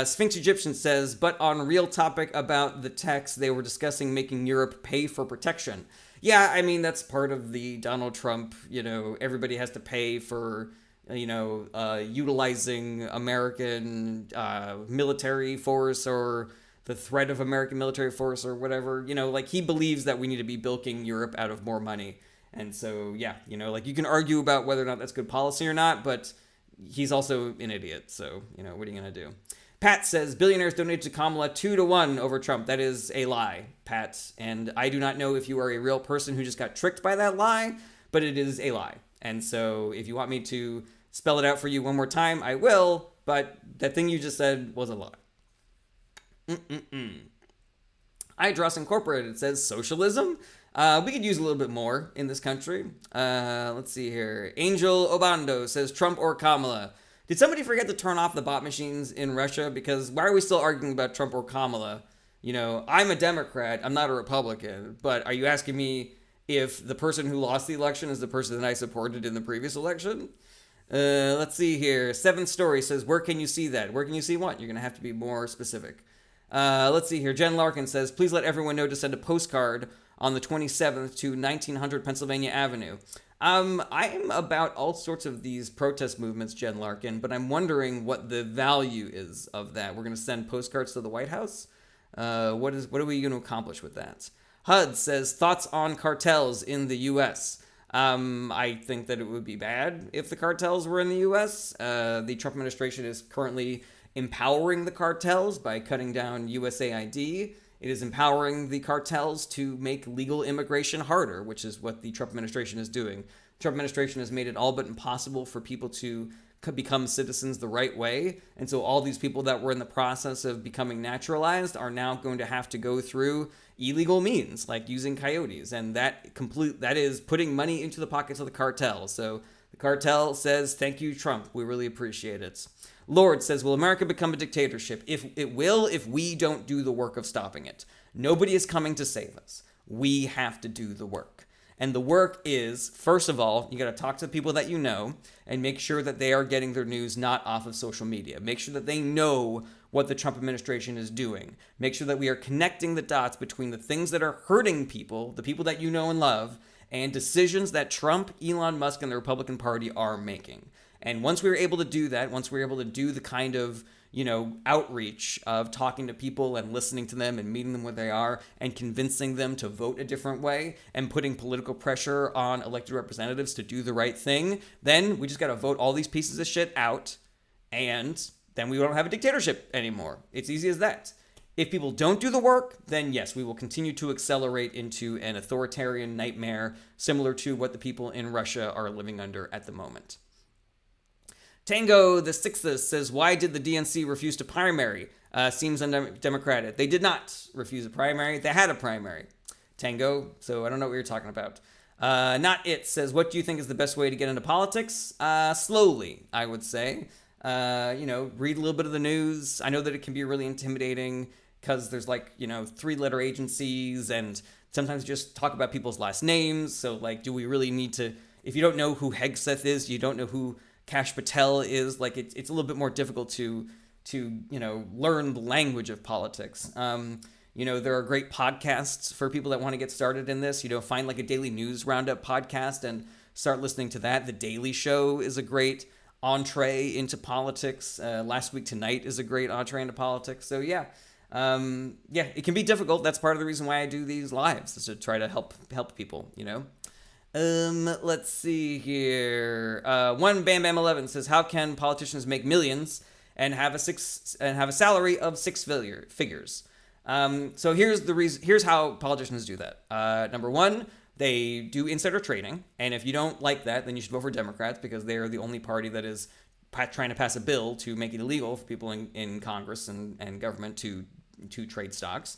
Sphinx Egyptian says, but on real topic about the text, they were discussing making Europe pay for protection. Yeah, I mean, that's part of the Donald Trump, everybody has to pay for, utilizing American military force or the threat of American military force or whatever. He believes that we need to be bilking Europe out of more money. And so, yeah, you can argue about whether or not that's good policy or not, but he's also an idiot. So, what are you going to do? Pat says, billionaires donated to Kamala 2-1 over Trump. That is a lie, Pat. And I do not know if you are a real person who just got tricked by that lie, but it is a lie. And so if you want me to spell it out for you one more time, I will. But that thing you just said was a lie. iDross Incorporated says, socialism? We could use a little bit more in this country. Let's see here. Angel Obando says, Trump or Kamala? Did somebody forget to turn off the bot machines in Russia? Because why are we still arguing about Trump or Kamala? I'm a Democrat. I'm not a Republican. But are you asking me if the person who lost the election is the person that I supported in the previous election? Let's see here. Seventh Story says, where can you see that? Where can you see what? You're going to have to be more specific. Let's see here. Jen Larkin says, please let everyone know to send a postcard on the 27th to 1900 Pennsylvania Avenue. I am about all sorts of these protest movements, Jen Larkin, but I'm wondering what the value is of that. We're going to send postcards to the White House? What are we going to accomplish with that? HUD says, thoughts on cartels in the U.S. I think that it would be bad if the cartels were in the U.S. The Trump administration is currently empowering the cartels by cutting down USAID. It is empowering the cartels to make legal immigration harder, which is what the Trump administration is doing. The Trump administration has made it all but impossible for people to become citizens the right way. And so all these people that were in the process of becoming naturalized are now going to have to go through illegal means, like using coyotes. And that is putting money into the pockets of the cartel. So the cartel says, thank you, Trump. We really appreciate it. Lord says, will America become a dictatorship? If we don't do the work of stopping it. Nobody is coming to save us. We have to do the work. And the work is, first of all, you got to talk to the people that you know and make sure that they are getting their news not off of social media. Make sure that they know what the Trump administration is doing. Make sure that we are connecting the dots between the things that are hurting people, the people that you know and love, and decisions that Trump, Elon Musk, and the Republican Party are making. And once we were able to do that, once we were able to do the kind of, outreach of talking to people and listening to them and meeting them where they are and convincing them to vote a different way and putting political pressure on elected representatives to do the right thing, then we just got to vote all these pieces of shit out, and then we don't have a dictatorship anymore. It's easy as that. If people don't do the work, then yes, we will continue to accelerate into an authoritarian nightmare similar to what the people in Russia are living under at the moment. Tango the Sixth says, why did the DNC refuse to primary? Seems undemocratic. They did not refuse a primary. They had a primary. Tango, so I don't know what you're talking about. Not It says, what do you think is the best way to get into politics? Slowly, I would say. Read a little bit of the news. I know that it can be really intimidating because there's 3-letter agencies and sometimes just talk about people's last names. So do we really need to, if you don't know who Hegseth is, you don't know who Kash Patel is, it's a little bit more difficult to learn the language of politics. There are great podcasts for people that want to get started in this. Find a daily news roundup podcast and start listening to that. The Daily Show is a great entree into politics. Last Week Tonight is a great entree into politics. So it can be difficult. That's part of the reason why I do these lives, is to try to help people, Let's see here. One Bam Bam 11 says, how can politicians make millions and have a salary of six figures? So here's how politicians do that. Number one, they do insider trading, and if you don't like that, then you should vote for Democrats, because they are the only party that is trying to pass a bill to make it illegal for people in Congress and government to trade stocks.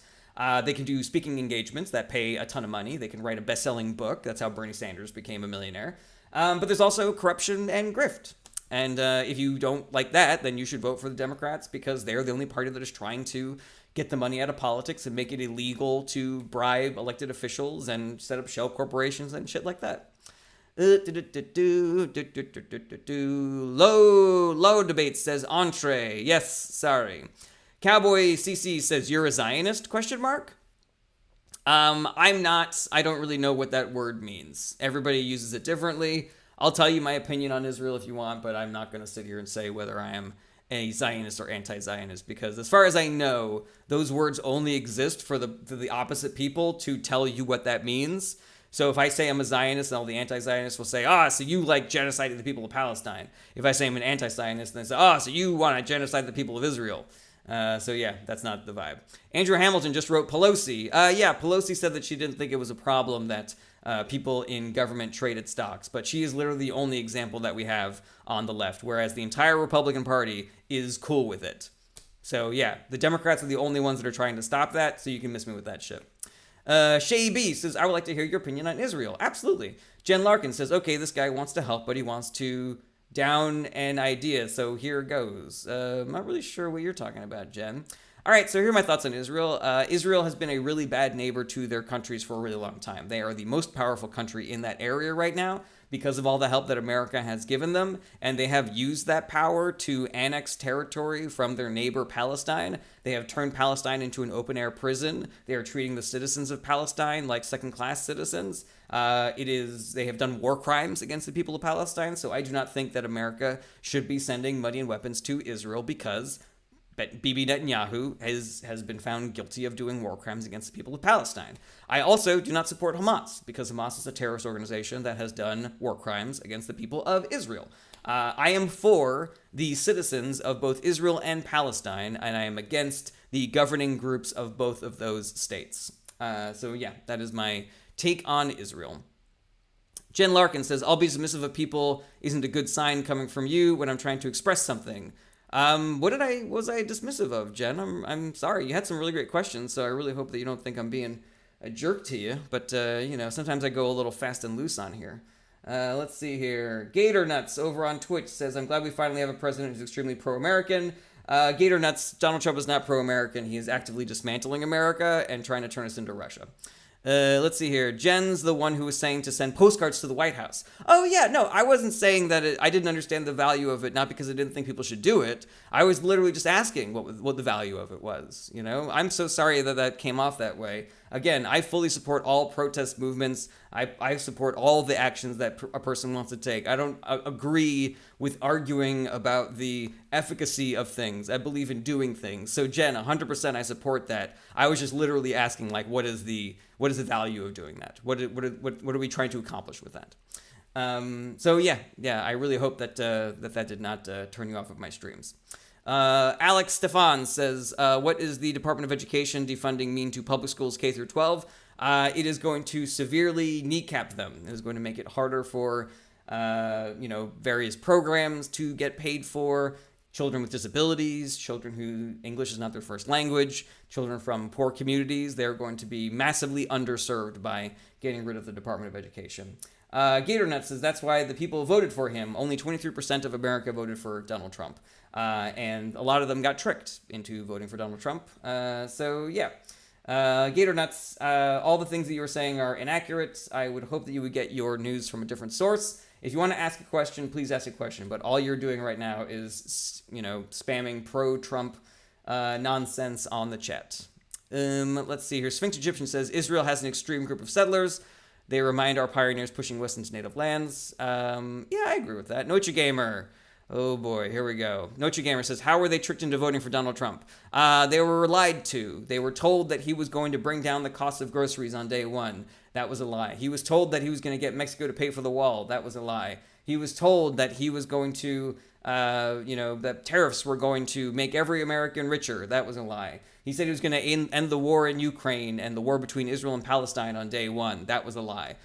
They can do speaking engagements that pay a ton of money. They can write a best-selling book. That's how Bernie Sanders became a millionaire. But there's also corruption and grift. And if you don't like that, then you should vote for the Democrats, because they're the only party that is trying to get the money out of politics and make it illegal to bribe elected officials and set up shell corporations and shit like that. Low debate says entree. Yes, sorry. Cowboy CC says, you're a Zionist, ? I'm not. I don't really know what that word means. Everybody uses it differently. I'll tell you my opinion on Israel if you want, but I'm not going to sit here and say whether I am a Zionist or anti-Zionist, because as far as I know, those words only exist for the opposite people to tell you what that means. So if I say I'm a Zionist, then all the anti-Zionists will say, so you genocided the people of Palestine. If I say I'm an anti-Zionist, then they say, so you want to genocide the people of Israel. That's not the vibe. Andrew Hamilton just wrote Pelosi. Pelosi said that she didn't think it was a problem that people in government traded stocks, but she is literally the only example that we have on the left, whereas the entire Republican Party is cool with it. So the Democrats are the only ones that are trying to stop that, so you can miss me with that shit. Shay B says, I would like to hear your opinion on Israel. Absolutely. Jen Larkin says, okay, this guy wants to help, but he wants to down an idea, so here goes. I'm not really sure what you're talking about, Jen. All right, so here are my thoughts on Israel. Israel has been a really bad neighbor to their countries for a really long time. They are the most powerful country in that area right now because of all the help that America has given them, and they have used that power to annex territory from their neighbor Palestine. They have turned Palestine into an open-air prison. They are treating the citizens of Palestine like second-class citizens. They have done war crimes against the people of Palestine, so I do not think that America should be sending money and weapons to Israel, because Bibi Netanyahu has been found guilty of doing war crimes against the people of Palestine. I also do not support Hamas, because Hamas is a terrorist organization that has done war crimes against the people of Israel. I am for the citizens of both Israel and Palestine, and I am against the governing groups of both of those states. So yeah, that is my take on Israel. Jen Larkin says, I'll be submissive of people isn't a good sign coming from you when I'm trying to express something. Was I dismissive of, Jen? I'm sorry. You had some really great questions, so I really hope that you don't think I'm being a jerk to you. But, sometimes I go a little fast and loose on here. Let's see here. Gator Nuts over on Twitch says, I'm glad we finally have a president who's extremely pro-American. Gator Nuts, Donald Trump is not pro-American. He is actively dismantling America and trying to turn us into Russia. Let's see here. Jen's the one who was saying to send postcards to the White House. Oh, yeah, no, I wasn't saying that I didn't understand the value of it, not because I didn't think people should do it. I was literally just asking what the value of it was, I'm so sorry that came off that way. Again, I fully support all protest movements. I support all the actions that a person wants to take. I don't agree with arguing about the efficacy of things. I believe in doing things. So Jen, 100% I support that. I was just literally asking, like, what is the value of doing that? What are we trying to accomplish with that? So yeah, I really hope that that did not turn you off of my streams. Alex Stefan says, what is the Department of Education defunding mean to public schools K through 12? It is going to severely kneecap them. It is going to make it harder for, various programs to get paid for. Children with disabilities, children who English is not their first language, children from poor communities, they're going to be massively underserved by getting rid of the Department of Education. Gatornut says that's why the people voted for him. Only 23% of America voted for Donald Trump. And a lot of them got tricked into voting for Donald Trump. Gator Nuts, all the things that you were saying are inaccurate. I would hope that you would get your news from a different source. If you want to ask a question, please ask a question. But all you're doing right now is, spamming pro-Trump nonsense on the chat. Let's see here. Sphinx Egyptian says, Israel has an extreme group of settlers. They remind our pioneers pushing west into native lands. Yeah, I agree with that. Noche Gamer. Oh boy, here we go. Noche Gamer says, how were they tricked into voting for Donald Trump? They were lied to. They were told that he was going to bring down the cost of groceries on day one. That was a lie. He was told that he was going to get Mexico to pay for the wall. That was a lie. He was told that he was going to, that tariffs were going to make every American richer. That was a lie. He said he was going to end the war in Ukraine and the war between Israel and Palestine on day one. That was a lie.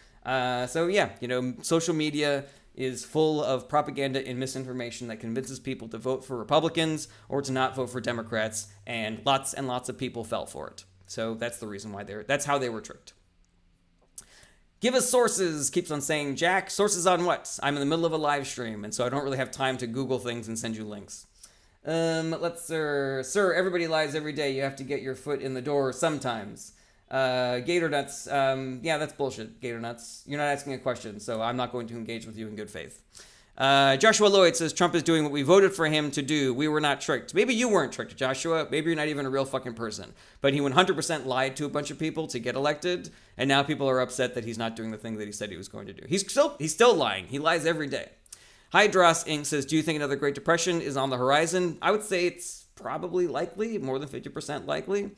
Social media is full of propaganda and misinformation that convinces people to vote for Republicans or to not vote for Democrats, and lots of people fell for it. So that's the reason why that's how they were tricked. Give us sources, keeps on saying, Jack, sources on what? I'm in the middle of a live stream, and so I don't really have time to Google things and send you links. Sir, everybody lies every day. You have to get your foot in the door sometimes. Gator Nuts, that's bullshit, Gator Nuts. You're not asking a question, so I'm not going to engage with you in good faith. Joshua Lloyd says, Trump is doing what we voted for him to do. We were not tricked. Maybe you weren't tricked, Joshua. Maybe you're not even a real fucking person. But he 100% lied to a bunch of people to get elected, and now people are upset that he's not doing the thing that he said he was going to do. He's still lying. He lies every day. Hydros Inc. says, do you think another Great Depression is on the horizon? I would say it's probably likely, more than 50% likely.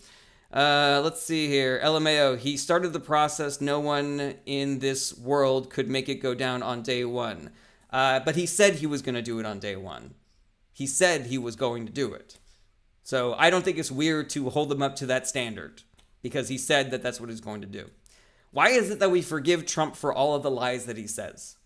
Let's see here. LMAO, he started the process. No one in this world could make it go down on day one. But he said he was going to do it on day one. He said he was going to do it. So I don't think it's weird to hold him up to that standard, because he said that that's what he's going to do. Why is it that we forgive Trump for all of the lies that he says?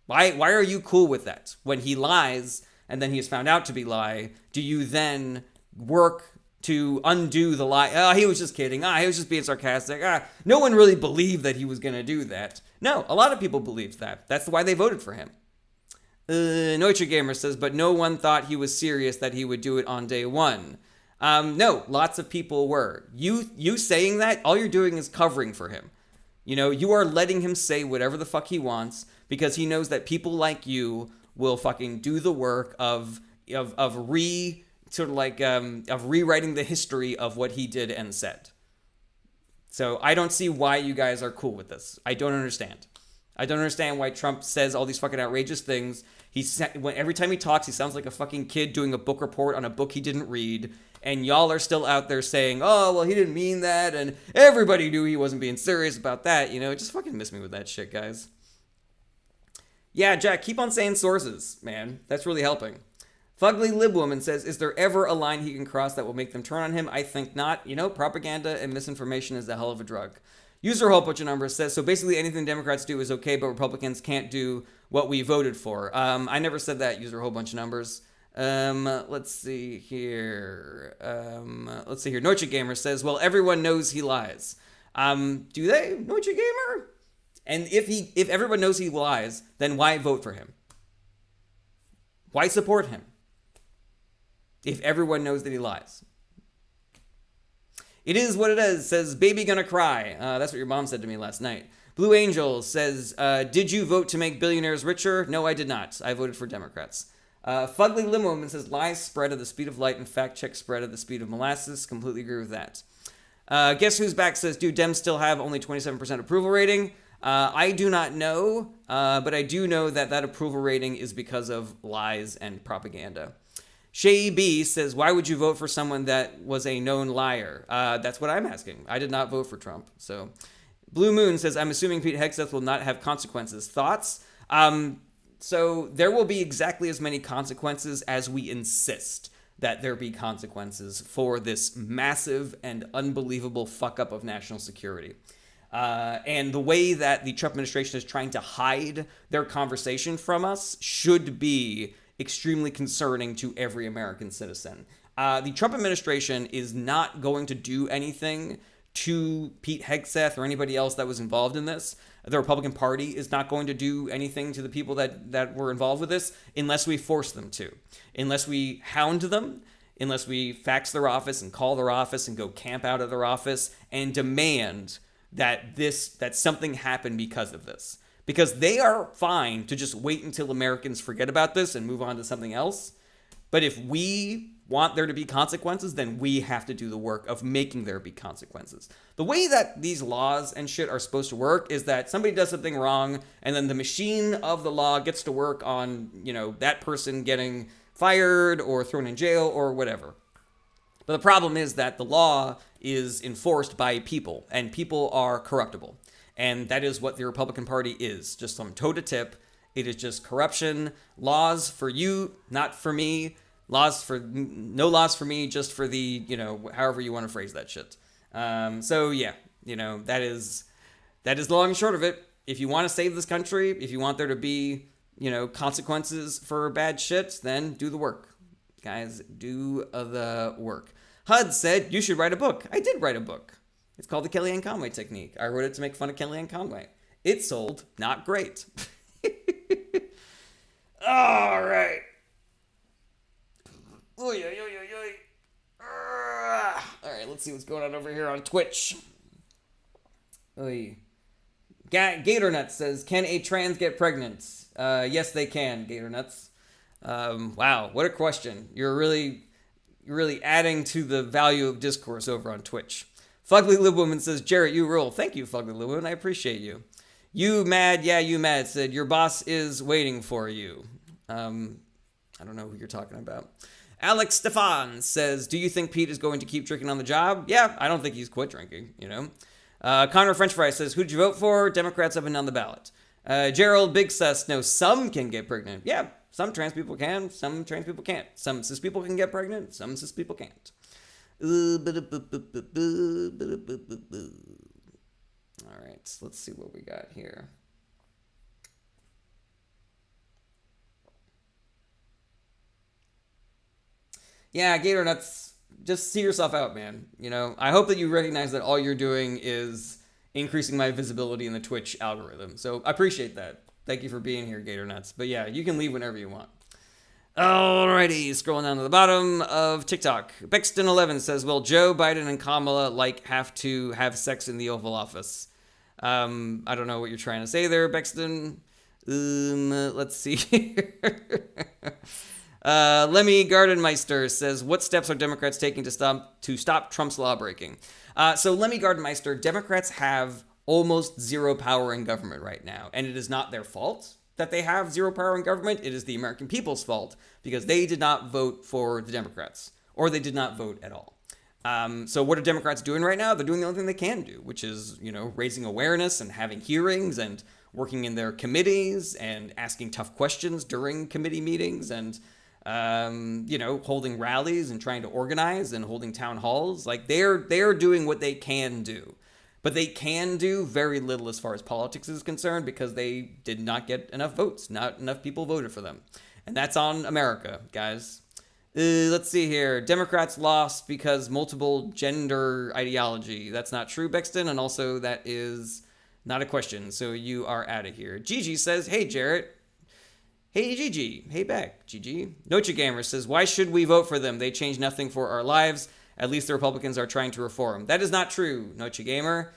Why are you cool with that? When he lies and then he is found out to be lie, do you then work to undo the lie? Oh, he was just kidding. He was just being sarcastic. No one really believed that he was going to do that. No, a lot of people believed that. That's why they voted for him. Noitra Gamer says, but no one thought he was serious that he would do it on day one. No, lots of people were. You saying that, all you're doing is covering for him. You are letting him say whatever the fuck he wants, because he knows that people like you will fucking do the work of rewriting the history of what he did and said. So I don't see why you guys are cool with this. I don't understand. I don't understand why Trump says all these fucking outrageous things. Every time he talks, he sounds like a fucking kid doing a book report on a book he didn't read. And y'all are still out there saying, oh, well, he didn't mean that. And everybody knew he wasn't being serious about that. Just fucking miss me with that shit, guys. Yeah, Jack, keep on saying sources, man. That's really helping. Fugly Libwoman says, is there ever a line he can cross that will make them turn on him? I think not. You know, propaganda and misinformation is a hell of a drug. User Whole Bunch of Numbers says, so basically anything Democrats do is okay, but Republicans can't do what we voted for. I never said that, User Whole Bunch of Numbers. Let's see here. Noche Gamer says, well, everyone knows he lies. Do they? Noche Gamer? And if everyone knows he lies, then why vote for him? Why support him? If everyone knows that he lies. It is what it is, says Baby Gonna Cry. That's what your mom said to me last night. Blue Angel says, did you vote to make billionaires richer? No, I did not. I voted for Democrats. Fugly Limoman says, lies spread at the speed of light and fact check spread at the speed of molasses. Completely agree with that. Guess Who's Back says, do Dems still have only 27% approval rating? I do not know, but I do know that approval rating is because of lies and propaganda. Shay B says, why would you vote for someone that was a known liar? That's what I'm asking. I did not vote for Trump. So, Blue Moon says, I'm assuming Pete Hegseth will not have consequences. Thoughts? So there will be exactly as many consequences as we insist that there be consequences for this massive and unbelievable fuck up of national security. And the way that the Trump administration is trying to hide their conversation from us should be extremely concerning to every American citizen. The Trump administration is not going to do anything to Pete Hegseth or anybody else that was involved in this. The Republican Party is not going to do anything to the people that were involved with this unless we force them to. Unless we hound them, unless we fax their office and call their office and go camp out of their office and demand that something happened because of this. Because they are fine to just wait until Americans forget about this and move on to something else. But if we want there to be consequences, then we have to do the work of making there be consequences. The way that these laws and shit are supposed to work is that somebody does something wrong, and then the machine of the law gets to work on, that person getting fired or thrown in jail or whatever. But the problem is that the law is enforced by people, and people are corruptible. And that is what the Republican Party is, just from toe to tip. It is just corruption, laws for you, not for me, no laws for me, just for the, however you want to phrase that shit. So yeah, that is the long and short of it. If you want to save this country, if you want there to be, consequences for bad shit, then do the work. Guys, do the work. HUD said you should write a book. I did write a book. It's called The Kellyanne Conway Technique. I wrote it to make fun of Kellyanne Conway. It sold not great. All right. All right, let's see what's going on over here on Twitch. Gator Nuts says, can a trans get pregnant? Yes, they can, Gator Nuts. Wow, what a question. You're really adding to the value of discourse over on Twitch. Fugly Libwoman says, Jarrett, you rule. Thank you, Fugly Libwoman. I appreciate you. You mad? Yeah, you mad. Said, your boss is waiting for you. I don't know who you're talking about. Alex Stefan says, do you think Pete is going to keep drinking on the job? Yeah, I don't think he's quit drinking, Connor French Fry says, who'd you vote for? Democrats have been on the ballot. Gerald Big Sus, no, some can get pregnant. Yeah, some trans people can, some trans people can't. Some cis people can get pregnant, some cis people can't. All right, let's see what we got here. Yeah, Gator Nuts, just see yourself out, man. I hope that you recognize that all you're doing is increasing my visibility in the Twitch algorithm. So I appreciate that. Thank you for being here, Gator Nuts. But yeah, you can leave whenever you want. Alrighty, scrolling down to the bottom of TikTok. Bexton11 says, will Joe Biden and Kamala have to have sex in the Oval Office? I don't know what you're trying to say there, Bexton. Let's see here. Lemmy Gardenmeister says, what steps are Democrats taking to stop Trump's lawbreaking? So Lemmy Gardenmeister, Democrats have almost zero power in government right now, and it is not their fault that they have zero power in government. It is the American people's fault because they did not vote for the Democrats, or they did not vote at all. So what are Democrats doing right now? They're doing the only thing they can do, which is, raising awareness and having hearings and working in their committees and asking tough questions during committee meetings and, holding rallies and trying to organize and holding town halls. Like they're doing what they can do. But they can do very little as far as politics is concerned because they did not get enough votes. Not enough people voted for them. And that's on America, guys. Let's see here. Democrats lost because multiple gender ideology. That's not true, Bexton. And also that is not a question. So you are out of here. Gigi says, hey, Jarrett. Hey, Gigi. Hey, back, Gigi. Noche Gamer says, why should we vote for them? They change nothing for our lives. At least the Republicans are trying to reform. That is not true, Noche Gamer.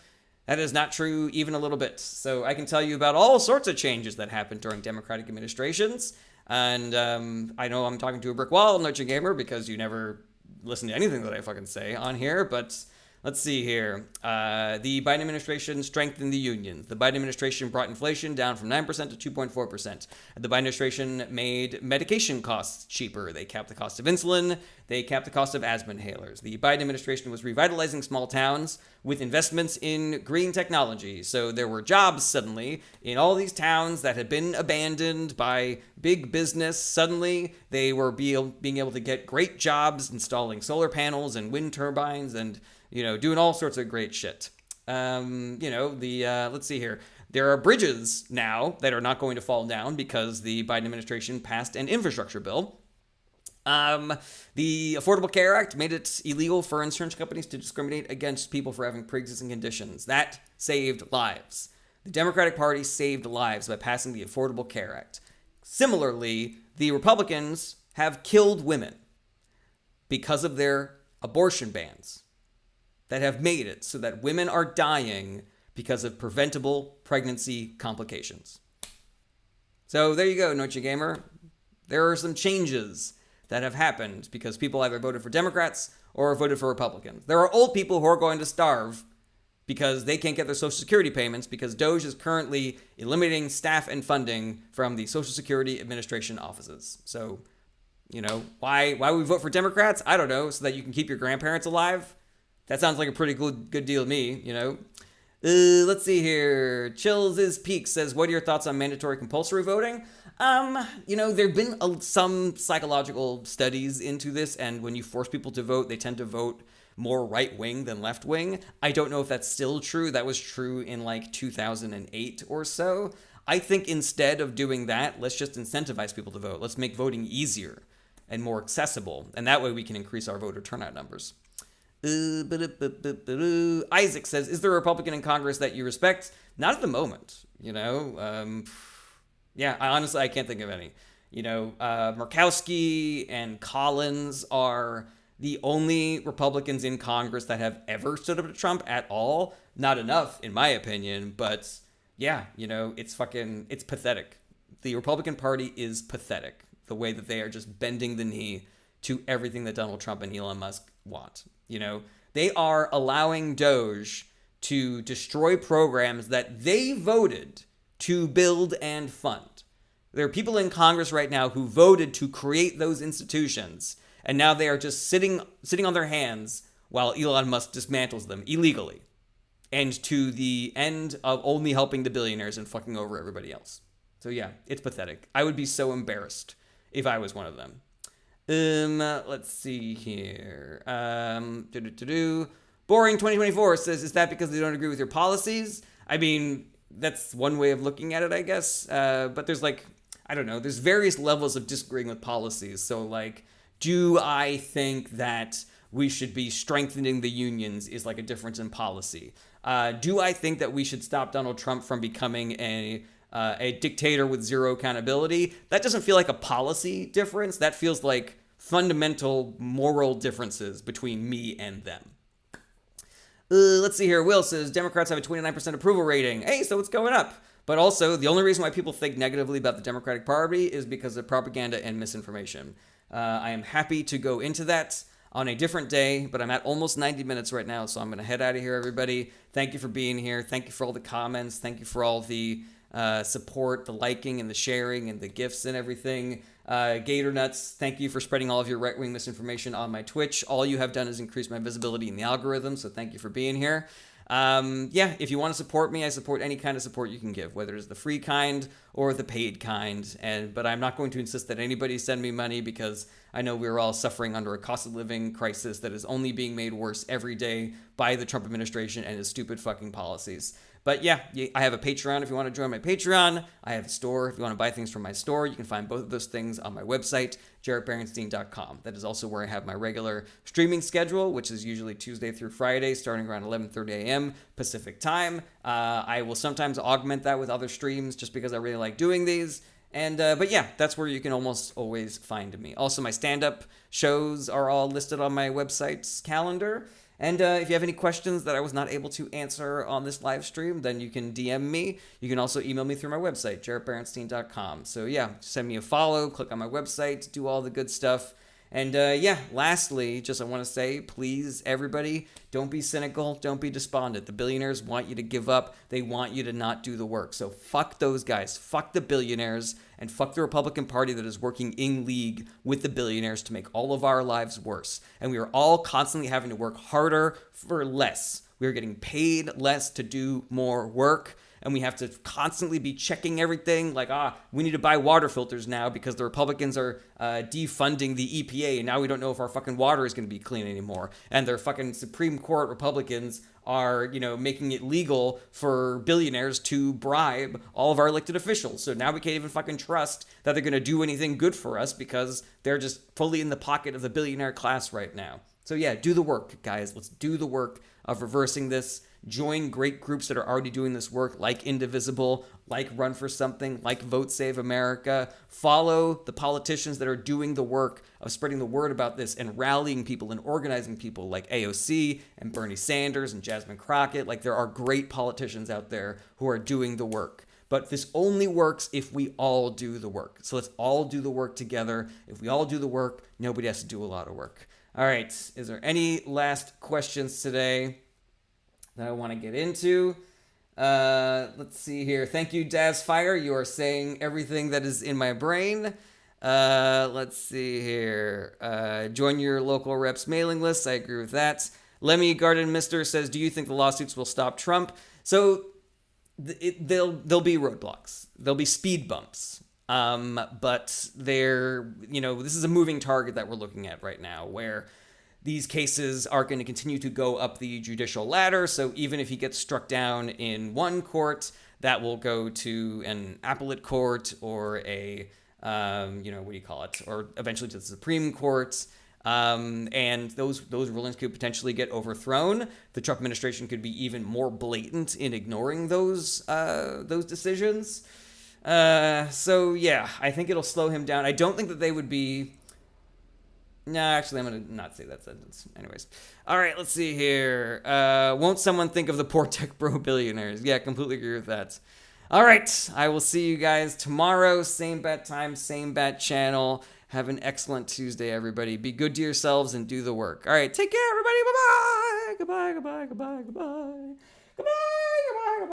That is not true even a little bit. So I can tell you about all sorts of changes that happened during Democratic administrations. And I know I'm talking to a brick wall, Noche Gamer, because you never listen to anything that I fucking say on here. But let's see here. The Biden administration strengthened the unions. The Biden administration brought inflation down from 9% to 2.4%. The Biden administration made medication costs cheaper. They capped the cost of insulin. They capped the cost of asthma inhalers. The Biden administration was revitalizing small towns with investments in green technology. So there were jobs suddenly in all these towns that had been abandoned by big business. Suddenly they were being able to get great jobs installing solar panels and wind turbines and doing all sorts of great shit. Let's see here. There are bridges now that are not going to fall down because the Biden administration passed an infrastructure bill. The Affordable Care Act made it illegal for insurance companies to discriminate against people for having pre-existing conditions. That saved lives. The Democratic Party saved lives by passing the Affordable Care Act. Similarly, the Republicans have killed women because of their abortion bans that have made it so that women are dying because of preventable pregnancy complications. So there you go, Noche Gamer. There are some changes that have happened because people either voted for Democrats or voted for Republicans. There are old people who are going to starve because they can't get their Social Security payments because DOGE is currently eliminating staff and funding from the Social Security Administration offices. So, why we vote for Democrats? I don't know, so that you can keep your grandparents alive? That sounds like a pretty good deal to me, Let's see here. Chills is Peak says, what are your thoughts on mandatory compulsory voting? There have been some psychological studies into this, and when you force people to vote, they tend to vote more right-wing than left-wing. I don't know if that's still true. That was true in 2008 or so. I think instead of doing that, let's just incentivize people to vote. Let's make voting easier and more accessible, and that way we can increase our voter turnout numbers. Isaac says, is there a Republican in Congress that you respect? Not at the moment, I can't think of any. Murkowski and Collins are the only Republicans in Congress that have ever stood up to Trump at all. Not enough, in my opinion, but it's pathetic. The Republican Party is pathetic, the way that they are just bending the knee to everything that Donald Trump and Elon Musk want. They are allowing DOGE to destroy programs that they voted to build and fund. There are people in Congress right now who voted to create those institutions, and now they are just sitting on their hands while Elon Musk dismantles them illegally, and to the end of only helping the billionaires and fucking over everybody else. So yeah, it's pathetic. I would be so embarrassed if I was one of them. Let's see here. Boring 2024 says, is that because they don't agree with your policies? I mean, that's one way of looking at it, I guess. But there's there's various levels of disagreeing with policies. So do I think that we should be strengthening the unions is a difference in policy? Do I think that we should stop Donald Trump from becoming a dictator with zero accountability? That doesn't feel like a policy difference. That feels like fundamental moral differences between me and them. Let's see here. Will says, Democrats have a 29% approval rating. Hey, so it's going up. But also, the only reason why people think negatively about the Democratic Party is because of propaganda and misinformation. I am happy to go into that on a different day, but I'm at almost 90 minutes right now, so I'm going to head out of here, everybody. Thank you for being here. Thank you for all the comments. Thank you for all the support, the liking and the sharing and the gifts and everything. Gator Nuts, thank you for spreading all of your right-wing misinformation on my Twitch. All you have done is increase my visibility in the algorithm, so thank you for being here. Yeah, if you want to support me, I support any kind of support you can give, whether it's the free kind or the paid kind. But I'm not going to insist that anybody send me money, because I know we're all suffering under a cost of living crisis that is only being made worse every day by the Trump administration and his stupid fucking policies. But yeah, I have a Patreon if you want to join my Patreon. I have a store if you want to buy things from my store. You can find both of those things on my website, jarrettberenstein.com. That is also where I have my regular streaming schedule, which is usually Tuesday through Friday, starting around 11:30 a.m. Pacific time. I will sometimes augment that with other streams just because I really like doing these. But yeah, that's where you can almost always find me. Also, my stand-up shows are all listed on my website's calendar. And if you have any questions that I was not able to answer on this live stream, then you can DM me. You can also email me through my website, jarrettberenstein.com. So yeah, send me a follow, click on my website, do all the good stuff. And yeah, lastly, just I want to say, please, everybody, don't be cynical, don't be despondent. The billionaires want you to give up. They want you to not do the work. So fuck those guys. Fuck the billionaires, and fuck the Republican Party that is working in league with the billionaires to make all of our lives worse. And we are all constantly having to work harder for less. We are getting paid less to do more work. And we have to constantly be checking everything, like, we need to buy water filters now because the Republicans are defunding the EPA, and now we don't know if our fucking water is going to be clean anymore. And their fucking Supreme Court Republicans are, making it legal for billionaires to bribe all of our elected officials. So now we can't even fucking trust that they're going to do anything good for us because they're just fully in the pocket of the billionaire class right now. So yeah, do the work, guys. Let's do the work of reversing this. Join great groups that are already doing this work, like Indivisible, like Run for Something, like Vote Save America. Follow the politicians that are doing the work of spreading the word about this and rallying people and organizing people, like AOC and Bernie Sanders and Jasmine Crockett. Like, there are great politicians out there who are doing the work. But this only works if we all do the work. So let's all do the work together. If we all do the work, nobody has to do a lot of work. All right, is there any last questions today that I want to get into? Let's see here. Thank you, Daz Fire. You are saying everything that is in my brain. Let's see here. Join your local reps mailing list. I agree with that. Lemmy Garden Mister says, do you think the lawsuits will stop Trump? So there'll be roadblocks. There'll be speed bumps. But this is a moving target that we're looking at right now, where these cases are going to continue to go up the judicial ladder. So even if he gets struck down in one court, that will go to an appellate court or or eventually to the Supreme Court. And those rulings could potentially get overthrown. The Trump administration could be even more blatant in ignoring those decisions. So yeah, I think it'll slow him down. I don't think that they would be... No, actually, I'm going to not say that sentence. Anyways. All right, let's see here. Won't someone think of the poor tech bro billionaires? Yeah, completely agree with that. All right, I will see you guys tomorrow. Same bat time, same bat channel. Have an excellent Tuesday, everybody. Be good to yourselves and do the work. All right, take care, everybody. Bye-bye. Goodbye, goodbye, goodbye, goodbye. Goodbye.